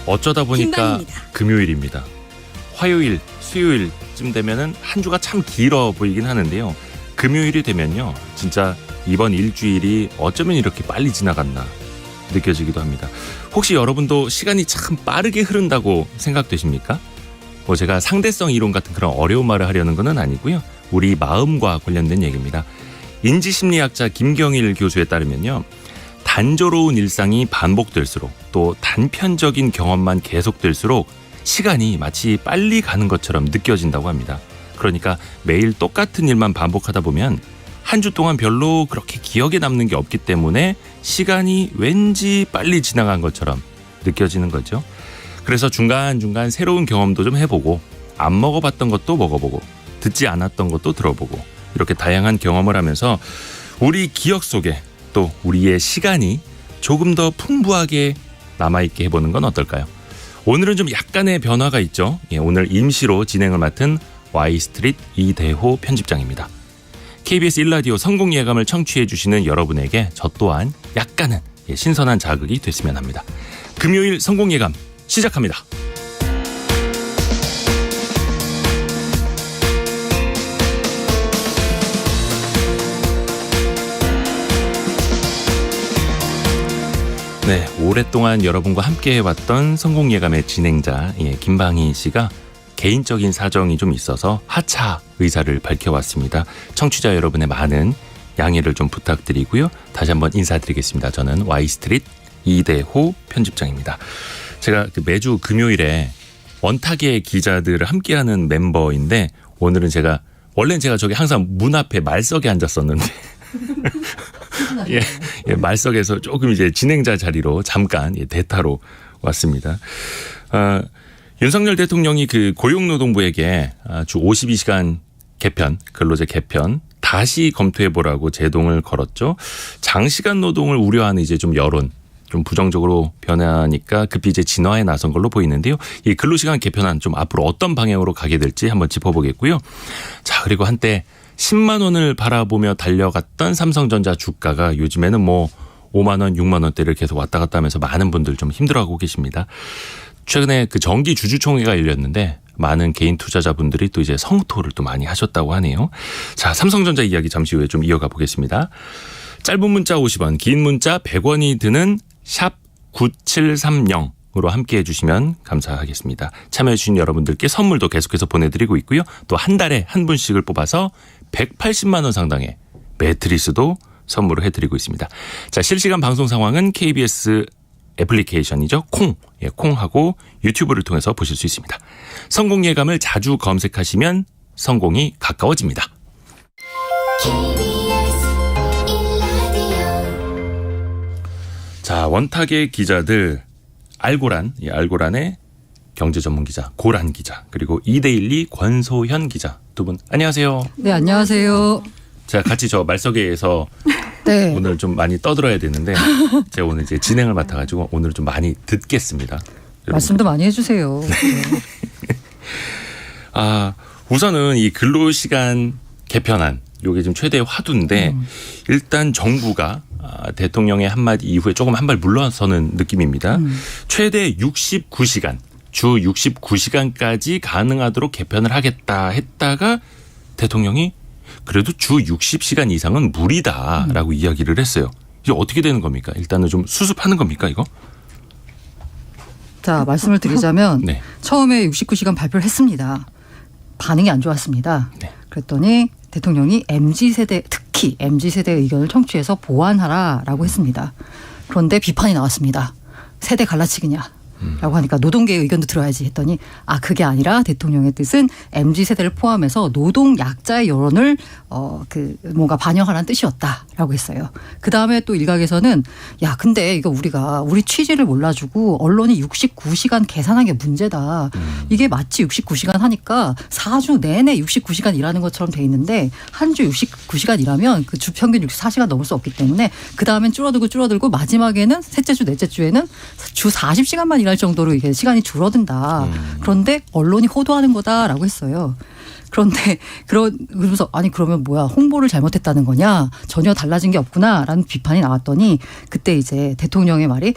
어쩌다 보니까 김방입니다. 금요일입니다. 화요일, 수요일쯤 되면은 한 주가 참 길어 보이긴 하는데요. 금요일이 되면요, 진짜 이번 일주일이 어쩌면 이렇게 빨리 지나갔나 느껴지기도 합니다. 혹시 여러분도 시간이 참 빠르게 흐른다고 생각되십니까? 제가 상대성 이론 같은 그런 어려운 말을 하려는 건 아니고요. 우리 마음과 관련된 얘기입니다. 인지심리학자 김경일 교수에 따르면요, 단조로운 일상이 반복될수록 또 단편적인 경험만 계속될수록 시간이 마치 빨리 가는 것처럼 느껴진다고 합니다. 그러니까 매일 똑같은 일만 반복하다 보면 한 주 동안 별로 그렇게 기억에 남는 게 없기 때문에 시간이 왠지 빨리 지나간 것처럼 느껴지는 거죠. 그래서 중간중간 새로운 경험도 좀 해보고, 안 먹어봤던 것도 먹어보고, 듣지 않았던 것도 들어보고, 이렇게 다양한 경험을 하면서 우리 기억 속에 또 우리의 시간이 조금 더 풍부하게 남아있게 해보는 건 어떨까요? 오늘은 좀 약간의 변화가 있죠. 오늘 임시로 진행을 맡은 Y스트릿 이대호 편집장입니다. KBS 1라디오 성공예감을 청취해 주시는 여러분에게 저 또한 약간은 신선한 자극이 됐으면 합니다. 금요일 성공예감 시작합니다. 네, 오랫동안 여러분과 함께 해왔던 성공예감의 진행자 김방희 씨가 개인적인 사정이 좀 있어서 하차 의사를 밝혀왔습니다. 청취자 여러분의 많은 양해를 좀 부탁드리고요. 다시 한번 인사드리겠습니다. 저는 Y스트릿 이대호 편집장입니다. 제가 매주 금요일에 원탁의 기자들을 함께하는 멤버인데, 오늘은 원래는 제가 저기 항상 문 앞에 말석에 앉았었는데 말석에서 조금 이제 진행자 자리로 잠깐 대타로 왔습니다. 윤석열 대통령이 고용노동부에게 주 52시간 개편, 근로제 개편 다시 검토해보라고 제동을 걸었죠. 장시간 노동을 우려하는 이제 좀 여론, 좀 부정적으로 변하니까 급히 이제 진화에 나선 걸로 보이는데요. 이 근로시간 개편안 좀 앞으로 어떤 방향으로 가게 될지 한번 짚어보겠고요. 자, 그리고 한때 10만 원을 바라보며 달려갔던 삼성전자 주가가 요즘에는 5만 원, 6만 원대를 계속 왔다 갔다 하면서 많은 분들 좀 힘들어하고 계십니다. 최근에 정기 주주총회가 열렸는데 많은 개인 투자자분들이 또 이제 성토를 또 많이 하셨다고 하네요. 자, 삼성전자 이야기 잠시 후에 좀 이어가 보겠습니다. 짧은 문자 50원, 긴 문자 100원이 드는 샵 9730으로 함께해 주시면 감사하겠습니다. 참여해 주신 여러분들께 선물도 계속해서 보내드리고 있고요. 또 한 달에 한 분씩을 뽑아서 180만 원 상당의 매트리스도 선물을 해드리고 있습니다. 자, 실시간 방송 상황은 KBS 애플리케이션이죠. 콩하고 유튜브를 통해서 보실 수 있습니다. 성공예감을 자주 검색하시면 성공이 가까워집니다. 자, 원탁의 기자들 알고란의 경제 전문 기자 고란 기자, 그리고 이데일리 권소현 기자 두 분 안녕하세요. 네, 안녕하세요. 제가 같이 저 말석에서 네. 오늘 좀 많이 떠들어야 되는데 제가 오늘 이제 진행을 맡아가지고 오늘 좀 많이 듣겠습니다. 말씀도 많이 해주세요. 네. 우선은 이 근로시간 개편안, 요게 지금 최대의 화두인데 일단 정부가 대통령의 한마디 이후에 조금 한 발 물러서는 느낌입니다. 최대 69시간, 주 69시간까지 가능하도록 개편을 하겠다 했다가 대통령이 그래도 주 60시간 이상은 무리다라고 이야기를 했어요. 이게 어떻게 되는 겁니까? 일단은 좀 수습하는 겁니까, 이거? 자, 말씀을 드리자면 네. 처음에 69시간 발표를 했습니다. 반응이 안 좋았습니다. 네. 그랬더니 대통령이 MZ세대, 특히 MZ세대의 의견을 청취해서 보완하라라고 했습니다. 그런데 비판이 나왔습니다. 세대 갈라치기냐. 라고 하니까 노동계의 의견도 들어야지 했더니 그게 아니라 대통령의 뜻은 MZ세대를 포함해서 노동 약자의 여론을 뭔가 반영하라는 뜻이었다라고 했어요. 그다음에 또 일각에서는 근데 이거 우리 취지를 몰라주고 언론이 69시간 계산한 게 문제다. 이게 마치 69시간 하니까 4주 내내 69시간 일하는 것처럼 돼 있는데 한 주 69시간 일하면 그 주 평균 64시간 넘을 수 없기 때문에 그다음엔 줄어들고 마지막에는 셋째 주 넷째 주에는 주 40시간만 일할 정도로 이게 시간이 줄어든다. 그런데 언론이 호도하는 거다라고 했어요. 그런데 그러면서 그러면 뭐야, 홍보를 잘못했다는 거냐, 전혀 달라진 게 없구나라는 비판이 나왔더니 그때 이제 대통령의 말이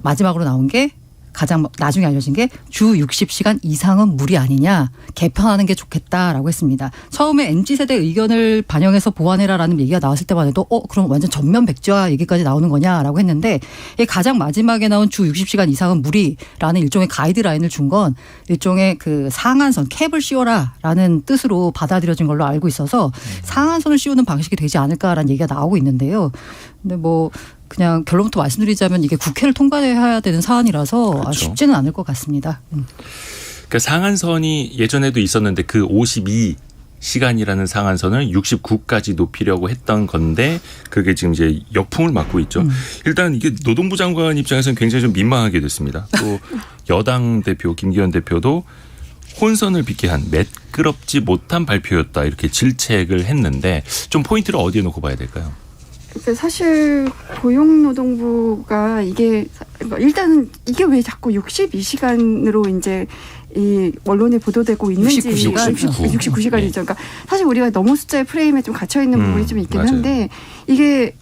마지막으로 나온 게 가장 나중에 알려진 게 주 60시간 이상은 무리 아니냐. 개편하는 게 좋겠다라고 했습니다. 처음에 MZ세대 의견을 반영해서 보완해라라는 얘기가 나왔을 때만 해도 그럼 완전 전면 백지화 얘기까지 나오는 거냐라고 했는데 가장 마지막에 나온 주 60시간 이상은 무리라는 일종의 가이드라인을 준 건 일종의 그 상한선 캡을 씌워라라는 뜻으로 받아들여진 걸로 알고 있어서 상한선을 씌우는 방식이 되지 않을까라는 얘기가 나오고 있는데요. 근데 뭐 그냥 결론부터 말씀드리자면 이게 국회를 통과해야 되는 사안이라서 그렇죠. 쉽지는 않을 것 같습니다. 그러니까 상한선이 예전에도 있었는데 그 52시간이라는 상한선을 69까지 높이려고 했던 건데 그게 지금 이제 역풍을 맞고 있죠. 일단 이게 노동부 장관 입장에서는 굉장히 좀 민망하게 됐습니다. 또 여당 대표 김기현 대표도 혼선을 빚게 한 매끄럽지 못한 발표였다 이렇게 질책을 했는데 좀 포인트를 어디에 놓고 봐야 될까요? 사실 고용노동부가 이게 일단은 이게 왜 자꾸 62시간으로 이제 이 언론에 보도되고 있는지 69시간이죠. 그러니까 사실 우리가 너무 숫자의 프레임에 좀 갇혀 있는 부분이 좀 있긴 맞아요. 한데 이게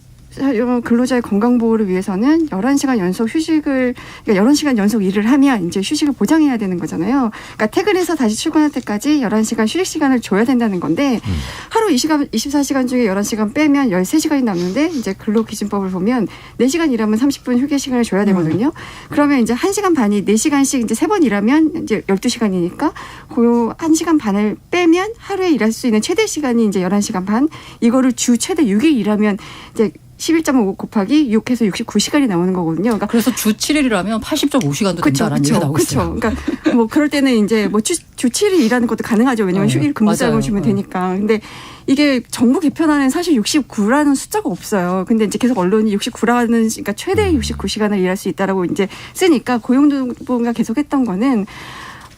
근로자의 건강 보호를 위해서는 11시간 연속 휴식을 그러니까 11시간 연속 일을 하면 이제 휴식을 보장해야 되는 거잖아요. 그러니까 퇴근해서 다시 출근할 때까지 11시간 휴식 시간을 줘야 된다는 건데 하루 24시간 중에 11시간 빼면 13시간이 남는데 이제 근로기준법을 보면 4시간 일하면 30분 휴게 시간을 줘야 되거든요. 그러면 이제 1시간 반이 4시간씩 이제 3번 일하면 이제 12시간이니까 그 1시간 반을 빼면 하루에 일할 수 있는 최대 시간이 이제 11시간 반. 이거를 주 최대 6일 일하면 이제 11.5 곱하기 6해서 69시간이 나오는 거거든요. 그래서 주 7일이라면 80.5시간도 된다는 얘기가 나오고 있어요. 그러니까 뭐 그럴 때는 이제 뭐 주 7일 일하는 것도 가능하죠. 왜냐하면 휴일 근무장을 주면 되니까. 근데 이게 정부 개편안에는 사실 69라는 숫자가 없어요. 근데 이제 계속 언론이 69라는 그러니까 최대 69시간을 일할 수 있다라고 이제 쓰니까 고용노동부가 계속했던 거는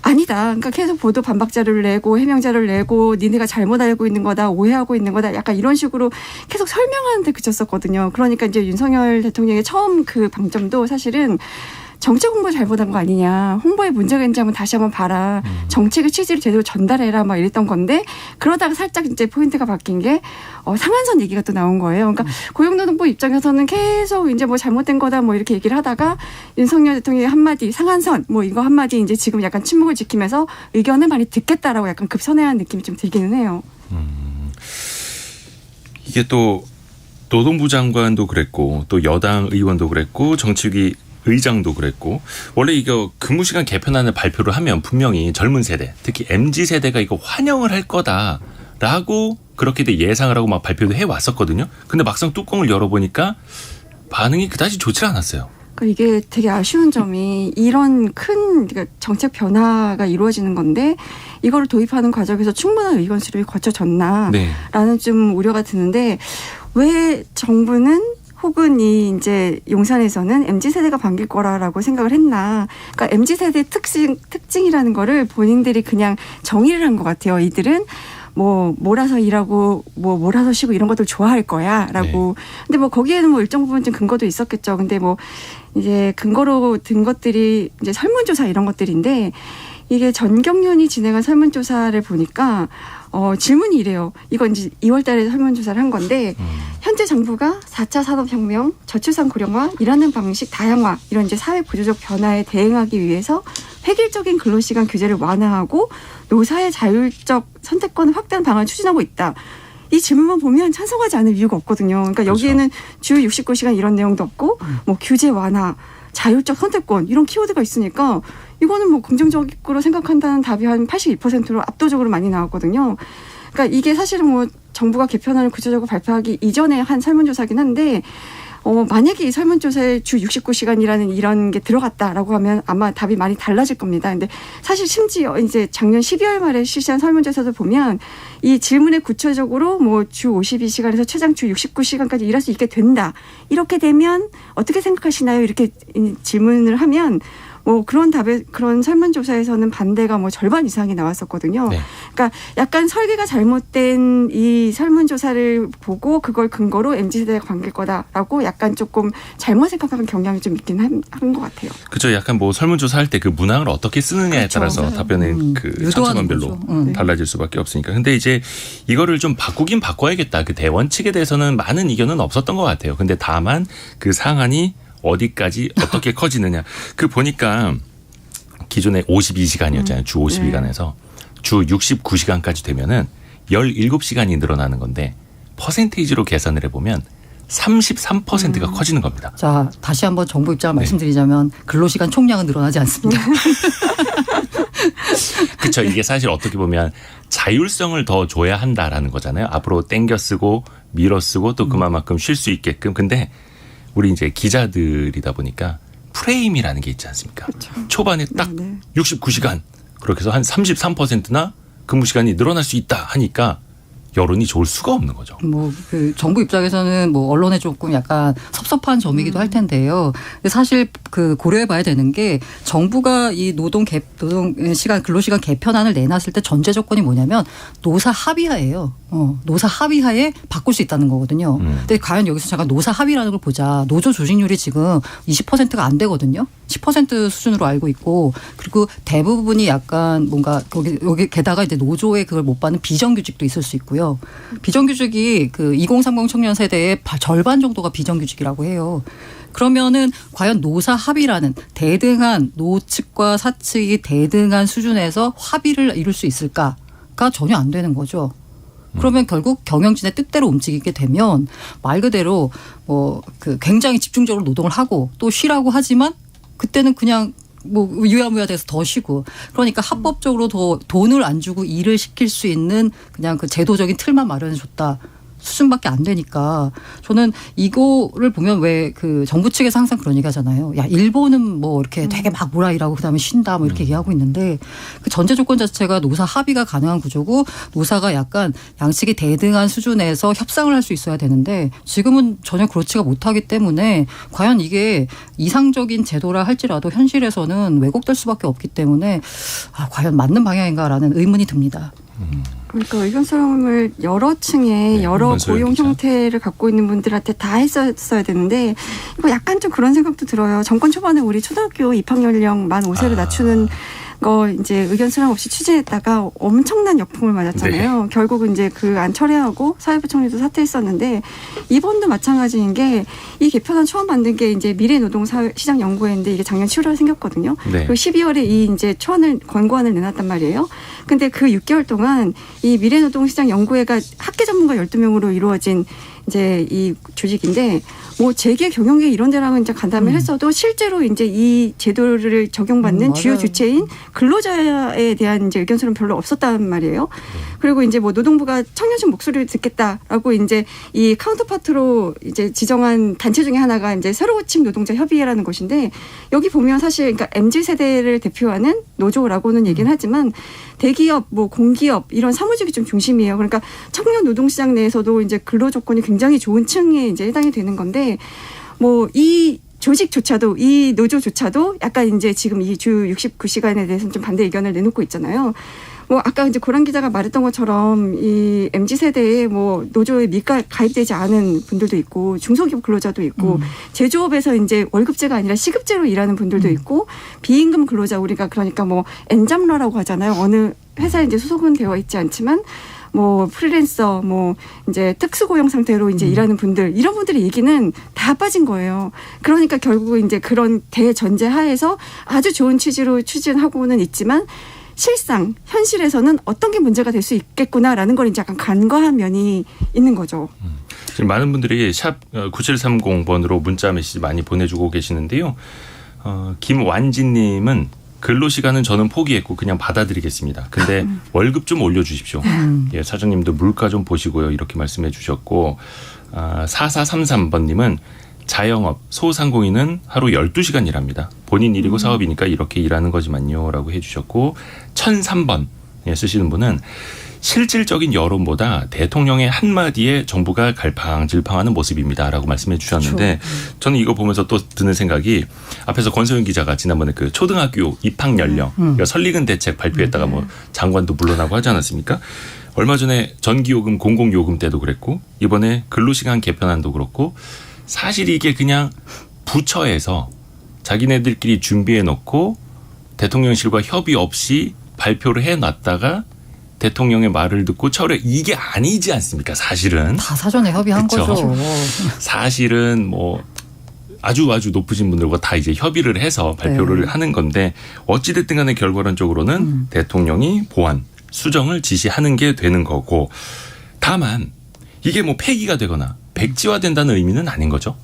아니다. 그러니까 계속 보도 반박 자료를 내고 해명 자료를 내고 니네가 잘못 알고 있는 거다. 오해하고 있는 거다. 약간 이런 식으로 계속 설명하는 데 그쳤었거든요. 그러니까 이제 윤석열 대통령의 처음 그 방점도 사실은 정책 홍보 잘못한 거 아니냐. 홍보에 문제가 있는지 한번 다시 한번 봐라. 정책의 취지를 제대로 전달해라. 막 이랬던 건데 그러다가 살짝 이제 포인트가 바뀐 게 상한선 얘기가 또 나온 거예요. 그러니까 고용노동부 입장에서는 계속 이제 뭐 잘못된 거다 뭐 이렇게 얘기를 하다가 윤석열 대통령의 한마디 상한선 뭐 이거 한마디 이제 지금 약간 침묵을 지키면서 의견을 많이 듣겠다라고 약간 급선회한 느낌이 좀 들기는 해요. 이게 또 노동부 장관도 그랬고 또 여당 의원도 그랬고 정치위 의장도 그랬고 원래 이거 근무시간 개편안을 발표를 하면 분명히 젊은 세대 특히 MZ세대가 이거 환영을 할 거다라고 그렇게 예상을 하고 막 발표도 해왔었거든요. 근데 막상 뚜껑을 열어보니까 반응이 그다지 좋지 않았어요. 그러니까 이게 되게 아쉬운 점이 이런 큰 그러니까 정책 변화가 이루어지는 건데 이거를 도입하는 과정에서 충분한 의견 수렴이 거쳐졌나라는 좀 우려가 드는데 왜 정부는 혹은 이 이제 용산에서는 MZ세대가 반길 거라고 생각을 했나. 그러니까 MZ세대 특징이라는 거를 본인들이 그냥 정의를 한 것 같아요. 이들은 뭐 몰아서 일하고 뭐 몰아서 쉬고 이런 것들 좋아할 거야라고. 근데 뭐 거기에는 뭐 일정 부분 좀 근거도 있었겠죠. 근데 뭐 이제 근거로 든 것들이 이제 설문조사 이런 것들인데 이게 전경련이 진행한 설문조사를 보니까 질문이 이래요. 이건 이제 2월 달에 설문조사를 한 건데 현재 정부가 4차 산업혁명, 저출산 고령화, 일하는 방식 다양화 이런 이제 사회 구조적 변화에 대응하기 위해서 획일적인 근로시간 규제를 완화하고 노사의 자율적 선택권을 확대하는 방안을 추진하고 있다. 이 질문만 보면 찬성하지 않을 이유가 없거든요. 그러니까 여기에는 주 69시간 이런 내용도 없고 뭐 규제 완화, 자율적 선택권 이런 키워드가 있으니까 이거는 뭐 긍정적으로 생각한다는 답이 한 82%로 압도적으로 많이 나왔거든요. 그러니까 이게 사실은 뭐 정부가 개편안을 구체적으로 발표하기 이전에 한 설문조사긴 한데 만약에 이 설문조사에 주 69시간이라는 이런 게 들어갔다라고 하면 아마 답이 많이 달라질 겁니다. 근데 사실 심지어 이제 작년 12월 말에 실시한 설문조사도 보면 이 질문에 구체적으로 뭐 주 52시간에서 최장 주 69시간까지 일할 수 있게 된다. 이렇게 되면 어떻게 생각하시나요? 이렇게 질문을 하면 뭐 그런 답에 그런 설문조사에서는 반대가 뭐 절반 이상이 나왔었거든요. 네. 그러니까 약간 설계가 잘못된 이 설문조사를 보고 그걸 근거로 MZ세대가 반길 거다라고 약간 조금 잘못 생각하는 경향이 좀 있긴 한 것 같아요. 그렇죠. 약간 뭐 설문조사 할 때 그 문항을 어떻게 쓰느냐에 그렇죠. 따라서 맞아요. 답변의 그 상처만별로 달라질 수밖에 없으니까. 근데 이제 이거를 좀 바꾸긴 바꿔야겠다. 그 대원칙에 대해서는 많은 이견은 없었던 것 같아요. 근데 다만 그 상한이 어디까지 어떻게 커지느냐. 그 보니까 기존에 52시간이었잖아요. 주 52시간에서 주 69시간까지 되면은 17시간이 늘어나는 건데 퍼센테이지로 계산을 해보면 33%가 커지는 겁니다. 자, 다시 한번 정부 입장을 말씀드리자면 근로시간 총량은 늘어나지 않습니다. 그렇죠. 이게 사실 어떻게 보면 자율성을 더 줘야 한다라는 거잖아요. 앞으로 땡겨 쓰고 밀어 쓰고 또 그만큼 쉴 수 있게끔. 근데 우리 이제 기자들이다 보니까 프레임이라는 게 있지 않습니까? 그렇죠. 초반에 딱 69시간 그렇게 해서 한 33%나 근무 시간이 늘어날 수 있다 하니까 여론이 좋을 수가 없는 거죠. 뭐 그 정부 입장에서는 뭐 언론에 조금 약간 섭섭한 점이기도 할 텐데요. 근데 사실 그 고려해봐야 되는 게 정부가 이 노동 시간 근로시간 개편안을 내놨을 때 전제 조건이 뭐냐면 노사 합의하예요. 노사 합의하에 바꿀 수 있다는 거거든요. 근데 과연 여기서 잠깐 노사 합의라는 걸 보자. 노조 조직률이 지금 20%가 안 되거든요. 10% 수준으로 알고 있고 그리고 대부분이 약간 뭔가 여기 게다가 이제 노조에 그걸 못 받는 비정규직도 있을 수 있고요. 비정규직이 그 2030 청년 세대의 절반 정도가 비정규직이라고 해요. 그러면은 과연 노사 합의라는 대등한 노측과 사측이 대등한 수준에서 합의를 이룰 수 있을까가 전혀 안 되는 거죠. 그러면 결국 경영진의 뜻대로 움직이게 되면 말 그대로 뭐 그 굉장히 집중적으로 노동을 하고 또 쉬라고 하지만 그때는 그냥 뭐 유야무야 돼서 더 쉬고 그러니까 합법적으로 더 돈을 안 주고 일을 시킬 수 있는 그냥 그 제도적인 틀만 마련해 줬다. 수준밖에 안 되니까 저는 이거를 보면 왜 그 정부 측에서 항상 그런 얘기 하잖아요. 야, 일본은 뭐 이렇게 되게 막 뭐라 일하고 그다음에 쉰다 뭐 이렇게 얘기하고 있는데 그 전제 조건 자체가 노사 합의가 가능한 구조고 노사가 약간 양측이 대등한 수준에서 협상을 할 수 있어야 되는데 지금은 전혀 그렇지가 못하기 때문에 과연 이게 이상적인 제도라 할지라도 현실에서는 왜곡될 수밖에 없기 때문에 과연 맞는 방향인가라는 의문이 듭니다. 그러니까 의견 수렴을 여러 층에 여러 고용 형태를 갖고 있는 분들한테 다 했었어야 되는데 이거 약간 좀 그런 생각도 들어요. 정권 초반에 우리 초등학교 입학 연령 만 5세로 낮추는 거 이제 의견 수렴 없이 추진했다가 엄청난 역풍을 맞았잖아요. 네. 결국은 이제 그 안 철회하고 사회부 총리도 사퇴했었는데 이번도 마찬가지인 게 이 개편안 처음 만든 게 이제 미래노동시장 연구회인데 이게 작년 7월에 생겼거든요. 네. 그리고 12월에 이 이제 초안을 권고안을 내놨단 말이에요. 근데 그 6개월 동안 이 미래노동시장 연구회가 학계 전문가 12명으로 이루어진 이제 이 조직인데 뭐 재계 경영계 이런 데랑은 이제 간담회를 했어도 실제로 이제 이 제도를 적용받는 주요 주체인 근로자에 대한 이제 의견 수렴 별로 없었단 말이에요. 그리고 이제 뭐 노동부가 청년층 목소리를 듣겠다라고 이제 이 카운터파트로 이제 지정한 단체 중에 하나가 이제 새로고침 노동자 협의회라는 곳인데 여기 보면 사실 그러니까 MZ 세대를 대표하는 노조라고는 얘기는 하지만 대기업, 뭐 공기업 이런 사무직이 좀 중심이에요. 그러니까 청년 노동시장 내에서도 이제 근로 조건이 굉장히 좋은 층에 이제 해당이 되는 건데 뭐 이 조직조차도 이 노조조차도 약간 이제 지금 이 주 69시간에 대해서는 좀 반대 의견을 내놓고 있잖아요. 뭐 아까 이제 고란 기자가 말했던 것처럼 이 MZ 세대에 뭐 노조에 가입되지 않은 분들도 있고 중소기업 근로자도 있고 제조업에서 이제 월급제가 아니라 시급제로 일하는 분들도 있고 비임금 근로자 우리가 그러니까 뭐 엔잡러라고 하잖아요. 어느 회사에 이제 소속은 되어 있지 않지만 뭐 프리랜서 뭐 이제 특수고용 상태로 이제 일하는 분들 이런 분들의 얘기는 다 빠진 거예요. 그러니까 결국 이제 그런 대전제 하에서 아주 좋은 취지로 추진하고는 있지만 실상 현실에서는 어떤 게 문제가 될 수 있겠구나라는 걸 이제 약간 간과한 면이 있는 거죠. 지금 많은 분들이 샵 9730번으로 문자 메시지 많이 보내주고 계시는데요. 김완진님은 근로시간은 저는 포기했고 그냥 받아들이겠습니다. 근데 월급 좀 올려주십시오. 예, 사장님도 물가 좀 보시고요. 이렇게 말씀해 주셨고 4433번님은 자영업, 소상공인은 하루 12시간 일합니다. 본인 일이고 사업이니까 이렇게 일하는 거지만요. 라고 해 주셨고 1003번 쓰시는 분은 실질적인 여론보다 대통령의 한마디에 정부가 갈팡질팡하는 모습입니다. 라고 말씀해 주셨는데 그렇죠. 저는 이거 보면서 또 드는 생각이 앞에서 권소영 기자가 지난번에 그 초등학교 입학 연령 설리근 대책 발표했다가 뭐 장관도 물러나고 하지 않았습니까? 얼마 전에 전기요금 공공요금 때도 그랬고 이번에 근로시간 개편안도 그렇고 사실 이게 그냥 부처에서 자기네들끼리 준비해 놓고 대통령실과 협의 없이 발표를 해놨다가 대통령의 말을 듣고 철회 이게 아니지 않습니까? 사실은. 다 사전에 협의한 그쵸? 거죠. 사실은 뭐 아주 높으신 분들과 다 이제 협의를 해서 발표를 하는 건데 어찌됐든 간에 결과론적으로는 대통령이 보완, 수정을 지시하는 게 되는 거고 다만 이게 뭐 폐기가 되거나 백지화된다는 의미는 아닌 거죠.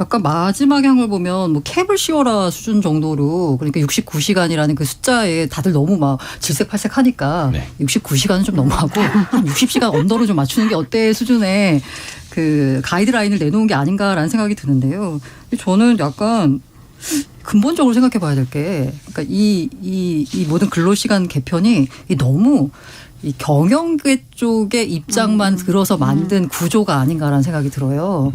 약간 마지막에 한 걸 보면 뭐 캡을 씌워라 수준 정도로 그러니까 69시간이라는 그 숫자에 다들 너무 막 질색팔색하니까 69시간은 좀 너무하고 한 60시간 언더로 좀 맞추는 게 어때 수준의 그 가이드라인을 내놓은 게 아닌가라는 생각이 드는데요. 저는 약간 근본적으로 생각해 봐야 될 게 그러니까 이 모든 근로시간 개편이 너무 이 경영계 쪽의 입장만 들어서 만든 구조가 아닌가라는 생각이 들어요.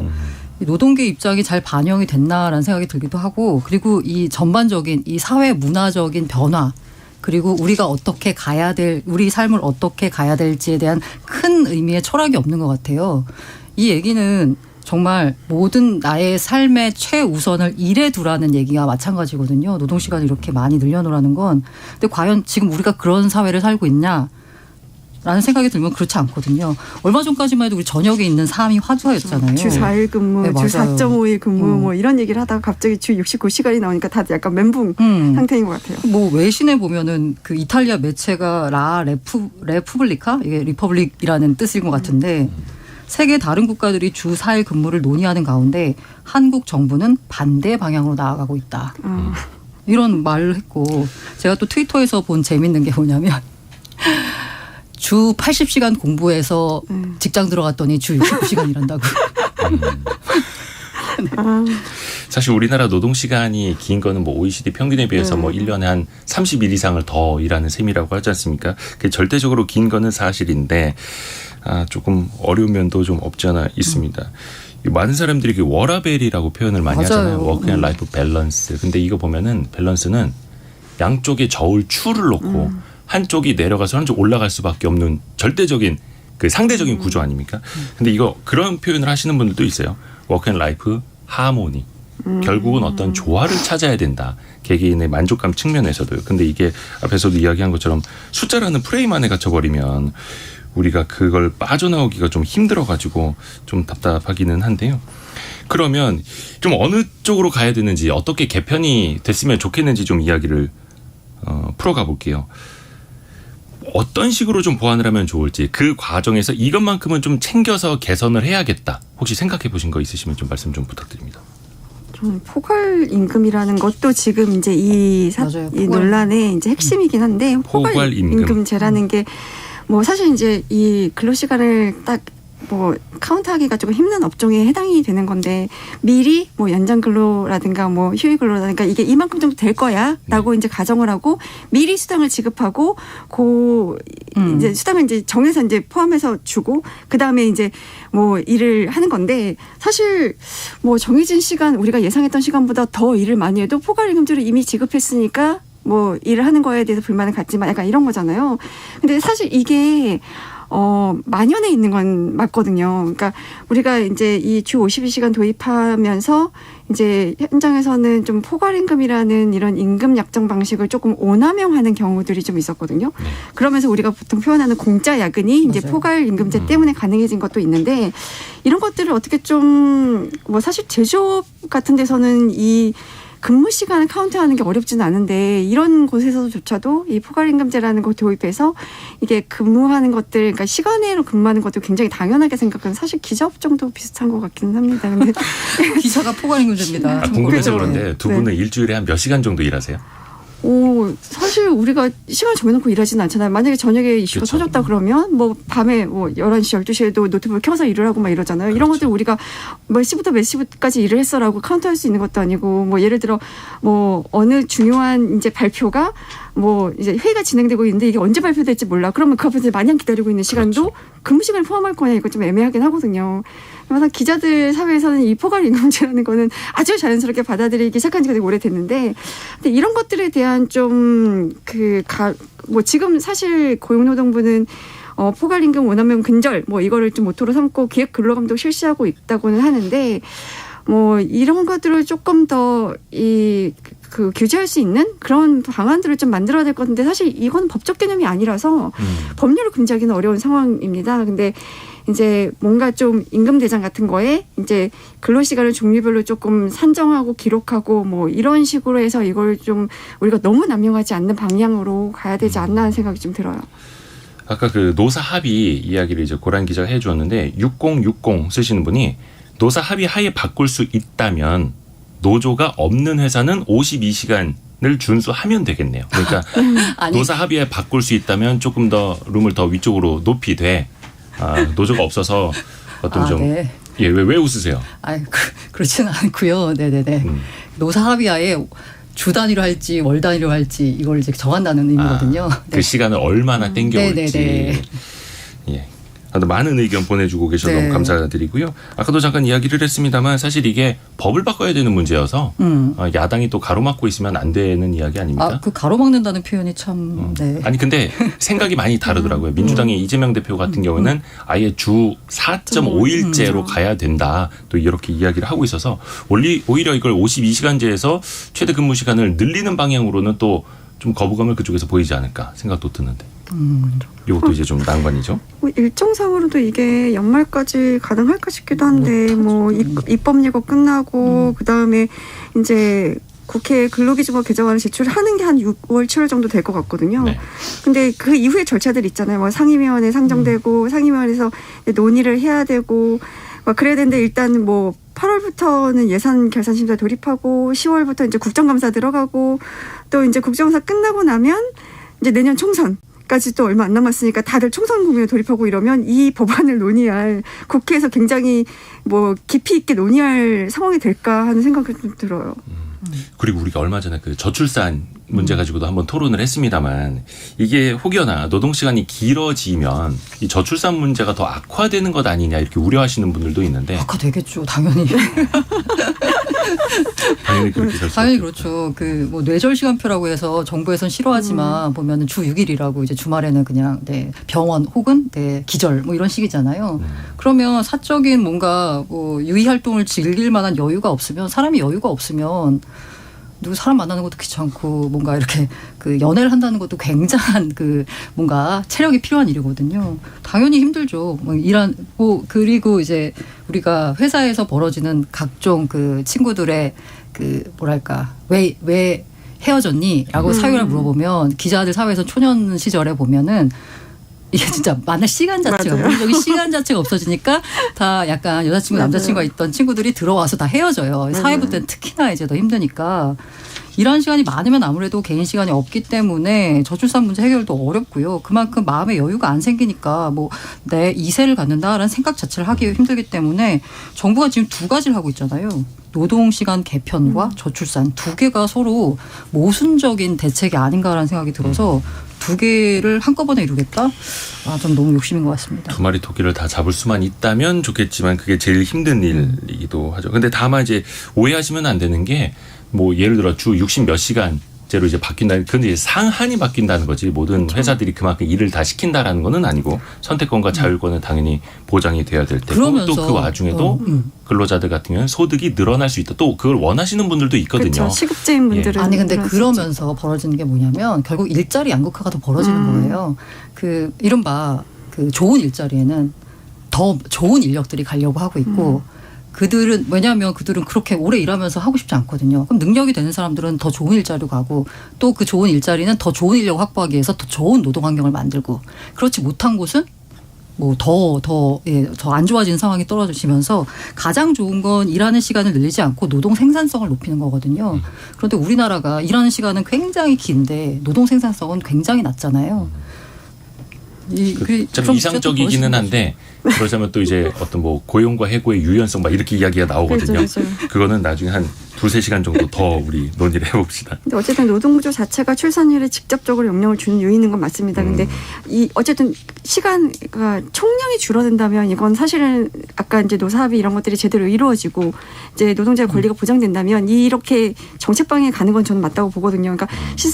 노동계 입장이 잘 반영이 됐나라는 생각이 들기도 하고 그리고 이 전반적인 이 사회 문화적인 변화 그리고 우리가 어떻게 가야 될 우리 삶을 어떻게 가야 될지에 대한 큰 의미의 철학이 없는 것 같아요. 이 얘기는 정말 모든 나의 삶의 최우선을 일에 두라는 얘기가 마찬가지거든요. 노동시간을 이렇게 많이 늘려놓으라는 건. 근데 과연 지금 우리가 그런 사회를 살고 있냐? 라는 생각이 들면 그렇지 않거든요. 얼마 전까지만 해도 우리 저녁에 있는 삶이 화두였잖아요. 주 4일 근무, 네, 주 4.5일 근무 뭐 이런 얘기를 하다가 갑자기 주 69시간이 나오니까 다들 약간 멘붕 상태인 것 같아요. 뭐 외신에 보면은 그 이탈리아 매체가 레푸블리카 이게 리퍼블릭이라는 뜻인 것 같은데 세계 다른 국가들이 주 4일 근무를 논의하는 가운데 한국 정부는 반대 방향으로 나아가고 있다. 이런 말을 했고 제가 또 트위터에서 본 재밌는 게 뭐냐면 주 80시간 공부해서 직장 들어갔더니 주 69시간 일한다고. 사실 우리나라 노동시간이 긴 거는 뭐 OECD 평균에 비해서 뭐 1년에 한 30일 이상을 더 일하는 셈이라고 하지 않습니까? 그게 절대적으로 긴 거는 사실인데 조금 어려운 면도 좀 없지 않아 있습니다. 많은 사람들이 워라밸이라고 표현을 많이 하잖아요. 워크 앤 라이프 밸런스. 근데 이거 보면은 밸런스는 양쪽에 저울 추를 놓고 한쪽이 내려가서 한쪽 올라갈 수밖에 없는 절대적인 그 상대적인 구조 아닙니까? 근데 이거 그런 표현을 하시는 분들도 있어요. 워크 앤 라이프 하모니. 결국은 어떤 조화를 찾아야 된다. 개개인의 만족감 측면에서도요. 근데 이게 앞에서도 이야기한 것처럼 숫자라는 프레임 안에 갇혀버리면 우리가 그걸 빠져나오기가 좀 힘들어가지고 좀 답답하기는 한데요. 그러면 좀 어느 쪽으로 가야 되는지 어떻게 개편이 됐으면 좋겠는지 좀 이야기를 풀어가 볼게요. 어떤 식으로 좀 보완을 하면 좋을지 그 과정에서 이것만큼은 좀 챙겨서 개선을 해야겠다. 혹시 생각해 보신 거 있으시면 좀 말씀 좀 부탁드립니다. 포괄 임금이라는 것도 지금 이제 이 논란의 이제 핵심이긴 한데 포괄 임금제라는 게 뭐 사실 이제 이 근로시간을 딱 뭐 카운트하기가 조금 힘든 업종에 해당이 되는 건데 미리 뭐 연장 근로라든가 뭐 휴일 근로라든가 이게 이만큼 정도 될 거야라고 이제 가정을 하고 미리 수당을 지급하고 이제 수당을 이제 정해서 이제 포함해서 주고 그 다음에 이제 뭐 일을 하는 건데 사실 뭐 정해진 시간 우리가 예상했던 시간보다 더 일을 많이 해도 포괄임금제로 이미 지급했으니까 뭐 일을 하는 거에 대해서 불만을 갖지만 약간 이런 거잖아요. 근데 사실 이게 만연해 있는 건 맞거든요. 그러니까 우리가 이제 이 주 52시간 도입하면서 이제 현장에서는 좀 포괄임금이라는 이런 임금 약정 방식을 조금 오남용하는 경우들이 좀 있었거든요. 그러면서 우리가 보통 표현하는 공짜 야근이 이제 포괄임금제 때문에 가능해진 것도 있는데 이런 것들을 어떻게 좀 뭐 사실 제조업 같은 데서는 이 근무 시간을 카운트하는 게 어렵지는 않은데 이런 곳에서조차도 이 포괄임금제라는 거 도입해서 이게 근무하는 것들, 그러니까 시간외로 근무하는 것도 굉장히 당연하게 생각하는 사실 기자업종도 비슷한 것 같기는 합니다. 근데 기자가 포괄임금제입니다. 궁금해서 그런데 두 분은 일주일에 한 몇 시간 정도 일하세요? 사실 우리가 시간 정해놓고 일하지는 않잖아요. 만약에 저녁에 이슈가 터졌다 그러면 뭐 밤에 뭐 11시, 12시에도 노트북을 켜서 일을 하고 막 이러잖아요. 이런 것들 우리가 몇 시부터 몇 시까지 일을 했어라고 카운트할 수 있는 것도 아니고 뭐 예를 들어 뭐 어느 중요한 이제 발표가 뭐 이제 회의가 진행되고 있는데 이게 언제 발표될지 몰라. 그러면 그 앞에서 마냥 기다리고 있는 시간도 근무 시간을 포함할 거냐 이거 좀 애매하긴 하거든요. 그래서 기자들 사회에서는 이 포괄임금제라는 거는 아주 자연스럽게 받아들이기 시작한 지가 되게 오래됐는데 근데 이런 것들에 대한 좀 뭐 지금 사실 고용노동부는 포괄임금 오남용 근절 뭐 이거를 좀 모토로 삼고 기획 근로감독 실시하고 있다고는 하는데 뭐 이런 것들을 조금 더 규제할 수 있는 그런 방안들을 좀 만들어야 될 것 같은데 사실 이건 법적 개념이 아니라서 법률을 금지하기는 어려운 상황입니다. 근데 이제 뭔가 좀 임금 대장 같은 거에 이제 근로시간을 종류별로 조금 산정하고 기록하고 뭐 이런 식으로 해서 이걸 좀 우리가 너무 남용하지 않는 방향으로 가야 되지 않나 하는 생각이 좀 들어요. 아까 그 노사 합의 이야기를 이제 고란 기자가 해주었는데 6060 쓰시는 분이 노사 합의 하에 바꿀 수 있다면 노조가 없는 회사는 52시간을 준수하면 되겠네요. 그러니까 노사 합의에 바꿀 수 있다면 조금 더 룸을 더 위쪽으로 높이 돼. 노조가 없어서 어떤 좀 네. 예, 왜 웃으세요? 그렇지는 않고요. 네네네. 노사 합의하에 주 단위로 할지 월 단위로 할지 이걸 이제 정한다는 의미거든요. 그 시간을 얼마나 땡겨올지. 네네네. 예. 많은 의견 보내주고 계셔서 네. 너무 감사드리고요. 아까도 잠깐 이야기를 했습니다만 사실 이게 법을 바꿔야 되는 문제여서 야당이 또 가로막고 있으면 안 되는 이야기 아닙니까? 그 가로막는다는 표현이 참. 네. 아니 근데 생각이 많이 다르더라고요. 민주당의 이재명 대표 같은 경우는 아예 주 4.5일제로 가야 된다. 또 이렇게 이야기를 하고 있어서 오히려 이걸 52시간제에서 최대 근무 시간을 늘리는 방향으로는 또 좀 거부감을 그쪽에서 보이지 않을까 생각도 드는데. 이것도 이제 좀 난관이죠. 뭐 일정상으로도 이게 연말까지 가능할까 싶기도 한데 뭐 입법 예고 끝나고 그다음에 이제 국회 근로기준법 개정안을 제출하는 게 한 6월 7월 정도 될 것 같거든요. 네. 근데 그 이후에 절차들 있잖아요. 뭐 상임위원회 상정되고 상임위원회에서 논의를 해야 되고 막 그래야 되는데 일단 뭐 8월부터는 예산 결산 심사 돌입하고 10월부터 이제 국정감사 들어가고 또 이제 국정감사 끝나고 나면 이제 내년 총선까지 또 얼마 안 남았으니까 다들 총선 국면에 돌입하고 이러면 이 법안을 논의할 국회에서 굉장히 뭐 깊이 있게 논의할 상황이 될까 하는 생각이 좀 들어요. 그리고 우리가 얼마 전에 그 저출산 문제 가지고도 한번 토론을 했습니다만 이게 혹여나 노동시간이 길어지면 이 저출산 문제가 더 악화되는 것 아니냐 이렇게 우려하시는 분들도 있는데 악화되겠죠. 당연히. 당연히 그렇게 될 수 당연히 없겠죠. 그렇죠. 그 뭐 뇌절 시간표라고 해서 정부에선 싫어하지만 보면은 주 6일이라고 이제 주말에는 그냥 병원 혹은 기절 뭐 이런 식이잖아요. 그러면 사적인 뭔가 뭐 유의 활동을 즐길 만한 여유가 없으면 사람이 여유가 없으면 누구 사람 만나는 것도 귀찮고 뭔가 이렇게 그 연애를 한다는 것도 굉장한 그 뭔가 체력이 필요한 일이거든요. 당연히 힘들죠. 그리고 이제 우리가 회사에서 벌어지는 각종 그 친구들의 그 뭐랄까 왜 헤어졌니?라고 사유를 물어보면 기자들 사회에서 초년 시절에 보면은 이게 진짜 만날 시간 자체가 물리적인 시간 자체가 없어지니까 다 약간 여자친구 남자친구가 있던 친구들이 들어와서 다 헤어져요. 사회부 때는 특히나 이제 더 힘드니까 일하는 시간이 많으면 아무래도 개인 시간이 없기 때문에 저출산 문제 해결도 어렵고요. 그만큼 마음의 여유가 안 생기니까 뭐 내 이세를 갖는다라는 생각 자체를 하기 힘들기 때문에 정부가 지금 두 가지를 하고 있잖아요. 노동시간 개편과 저출산 두 개가 서로 모순적인 대책이 아닌가라는 생각이 들어서 두 개를 한꺼번에 이루겠다? 좀 너무 욕심인 것 같습니다. 두 마리 토끼를 다 잡을 수만 있다면 좋겠지만 그게 제일 힘든 일이기도 하죠. 근데 다만 이제 오해하시면 안 되는 게 뭐 예를 들어 주 60 몇 시간제로 이제 바뀐다. 근데 이제 상한이 바뀐다는 거지. 모든 회사들이 그만큼 일을 다 시킨다라는 거는 아니고 선택권과 자율권은 당연히 보장이 돼야 될 테고 또 그 와중에도 근로자들 같은 경우는 소득이 늘어날 수 있다. 또 그걸 원하시는 분들도 있거든요. 그렇죠. 시급제인 분들은. 아니 근데 그러면서 벌어지는 게 뭐냐면 결국 일자리 양극화가 더 벌어지는 거예요. 그 이른바 그 좋은 일자리에는 더 좋은 인력들이 가려고 하고 있고 왜냐하면 그들은 그렇게 오래 일하면서 하고 싶지 않거든요. 그럼 능력이 되는 사람들은 더 좋은 일자리로 가고 또 그 좋은 일자리는 더 좋은 인력 확보하기 위해서 더 좋은 노동 환경을 만들고 그렇지 못한 곳은 뭐 더 안 좋아지는 상황이 떨어지면서 가장 좋은 건 일하는 시간을 늘리지 않고 노동 생산성을 높이는 거거든요. 그런데 우리나라가 일하는 시간은 굉장히 긴데 노동 생산성은 굉장히 낮잖아요. 참 이상적이기는 한데 그러자면 또 이제 어떤 뭐 고용과 해고의 유연성 막 이렇게 이야기가 나오거든요. 그렇죠. 그거는 나중에 한 2-3시간 정도 더 우리 논의를 해봅시다. 근데 어쨌든 노동구조 자체가 출산율에 직접적으로 영향을 주는 요인인 건 맞습니다. 근데 어쨌든 시간가 총량이 줄어든다면 이건 사실은 아까 이제 노사합의 이런 것들이 제대로 이루어지고 이제 노동자의 권리가 보장된다면 이렇게 정책 방향에 가는 건 저는 맞다고 보거든요. 그러니까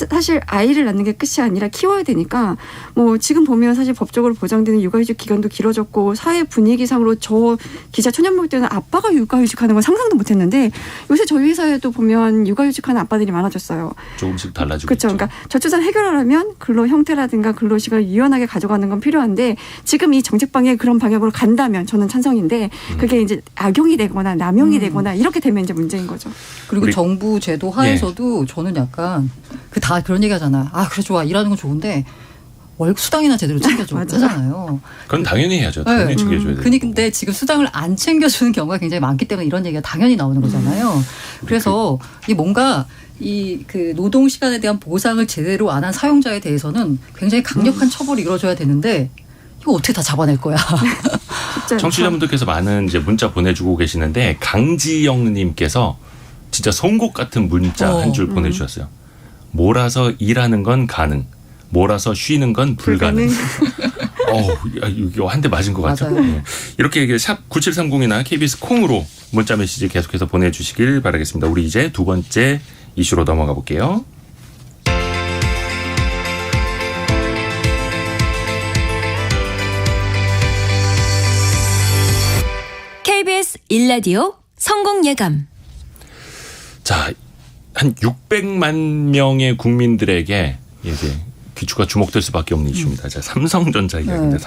사실 아이를 낳는 게 끝이 아니라 키워야 되니까 뭐 지금 보면 사실 법적으로 보장되는 육아휴직 기간도 길어졌고 사회 분위기상으로 저 기자 초년생 때는 아빠가 육아휴직하는 건 상상도 못했는데 요새 저희 회사 사회에도 보면 육아휴직하는 아빠들이 많아졌어요. 조금씩 달라지고 그렇죠. 있죠. 그러니까 저출산 해결하려면 근로 형태라든가 근로 시간을 유연하게 가져가는 건 필요한데 지금 이 정책 방향이 그런 방향으로 간다면 저는 찬성인데 그게 이제 악용이 되거나 남용이 되거나 이렇게 되면 이제 문제인 거죠. 그리고 정부 제도 하에서도 저는 약간 다 그런 얘기 하잖아. 아, 그래 좋아. 일하는 건 좋은데 월급 수당이나 제대로 챙겨줘. 하잖아요. 그건 당연히 해야죠. 당연히 챙겨줘야 돼요. 근데 지금 수당을 안 챙겨주는 경우가 굉장히 많기 때문에 이런 얘기가 당연히 나오는 거잖아요. 그래서 이 뭔가 그 노동 시간에 대한 보상을 제대로 안 한 사용자에 대해서는 굉장히 강력한 처벌이 이루어져야 되는데 이거 어떻게 다 잡아낼 거야. 청취자분들께서 많은 이제 문자 보내주고 계시는데 강지영님께서 진짜 송곳 같은 문자 한 줄 보내주셨어요. 몰아서 일하는 건 가능. 몰아서 쉬는 건 불가능. 이거 한 대 맞은 것 같죠? 네. 이렇게 샵 9730이나 KBS 콩으로 문자 메시지 계속해서 보내주시길 바라겠습니다. 우리 이제 두 번째 이슈로 넘어가 볼게요. KBS 1라디오 성공예감. 자, 한 600만 명의 국민들에게 이제 귀추가 주목될 수밖에 없는 이슈입니다. 자, 삼성전자 이야기입니다.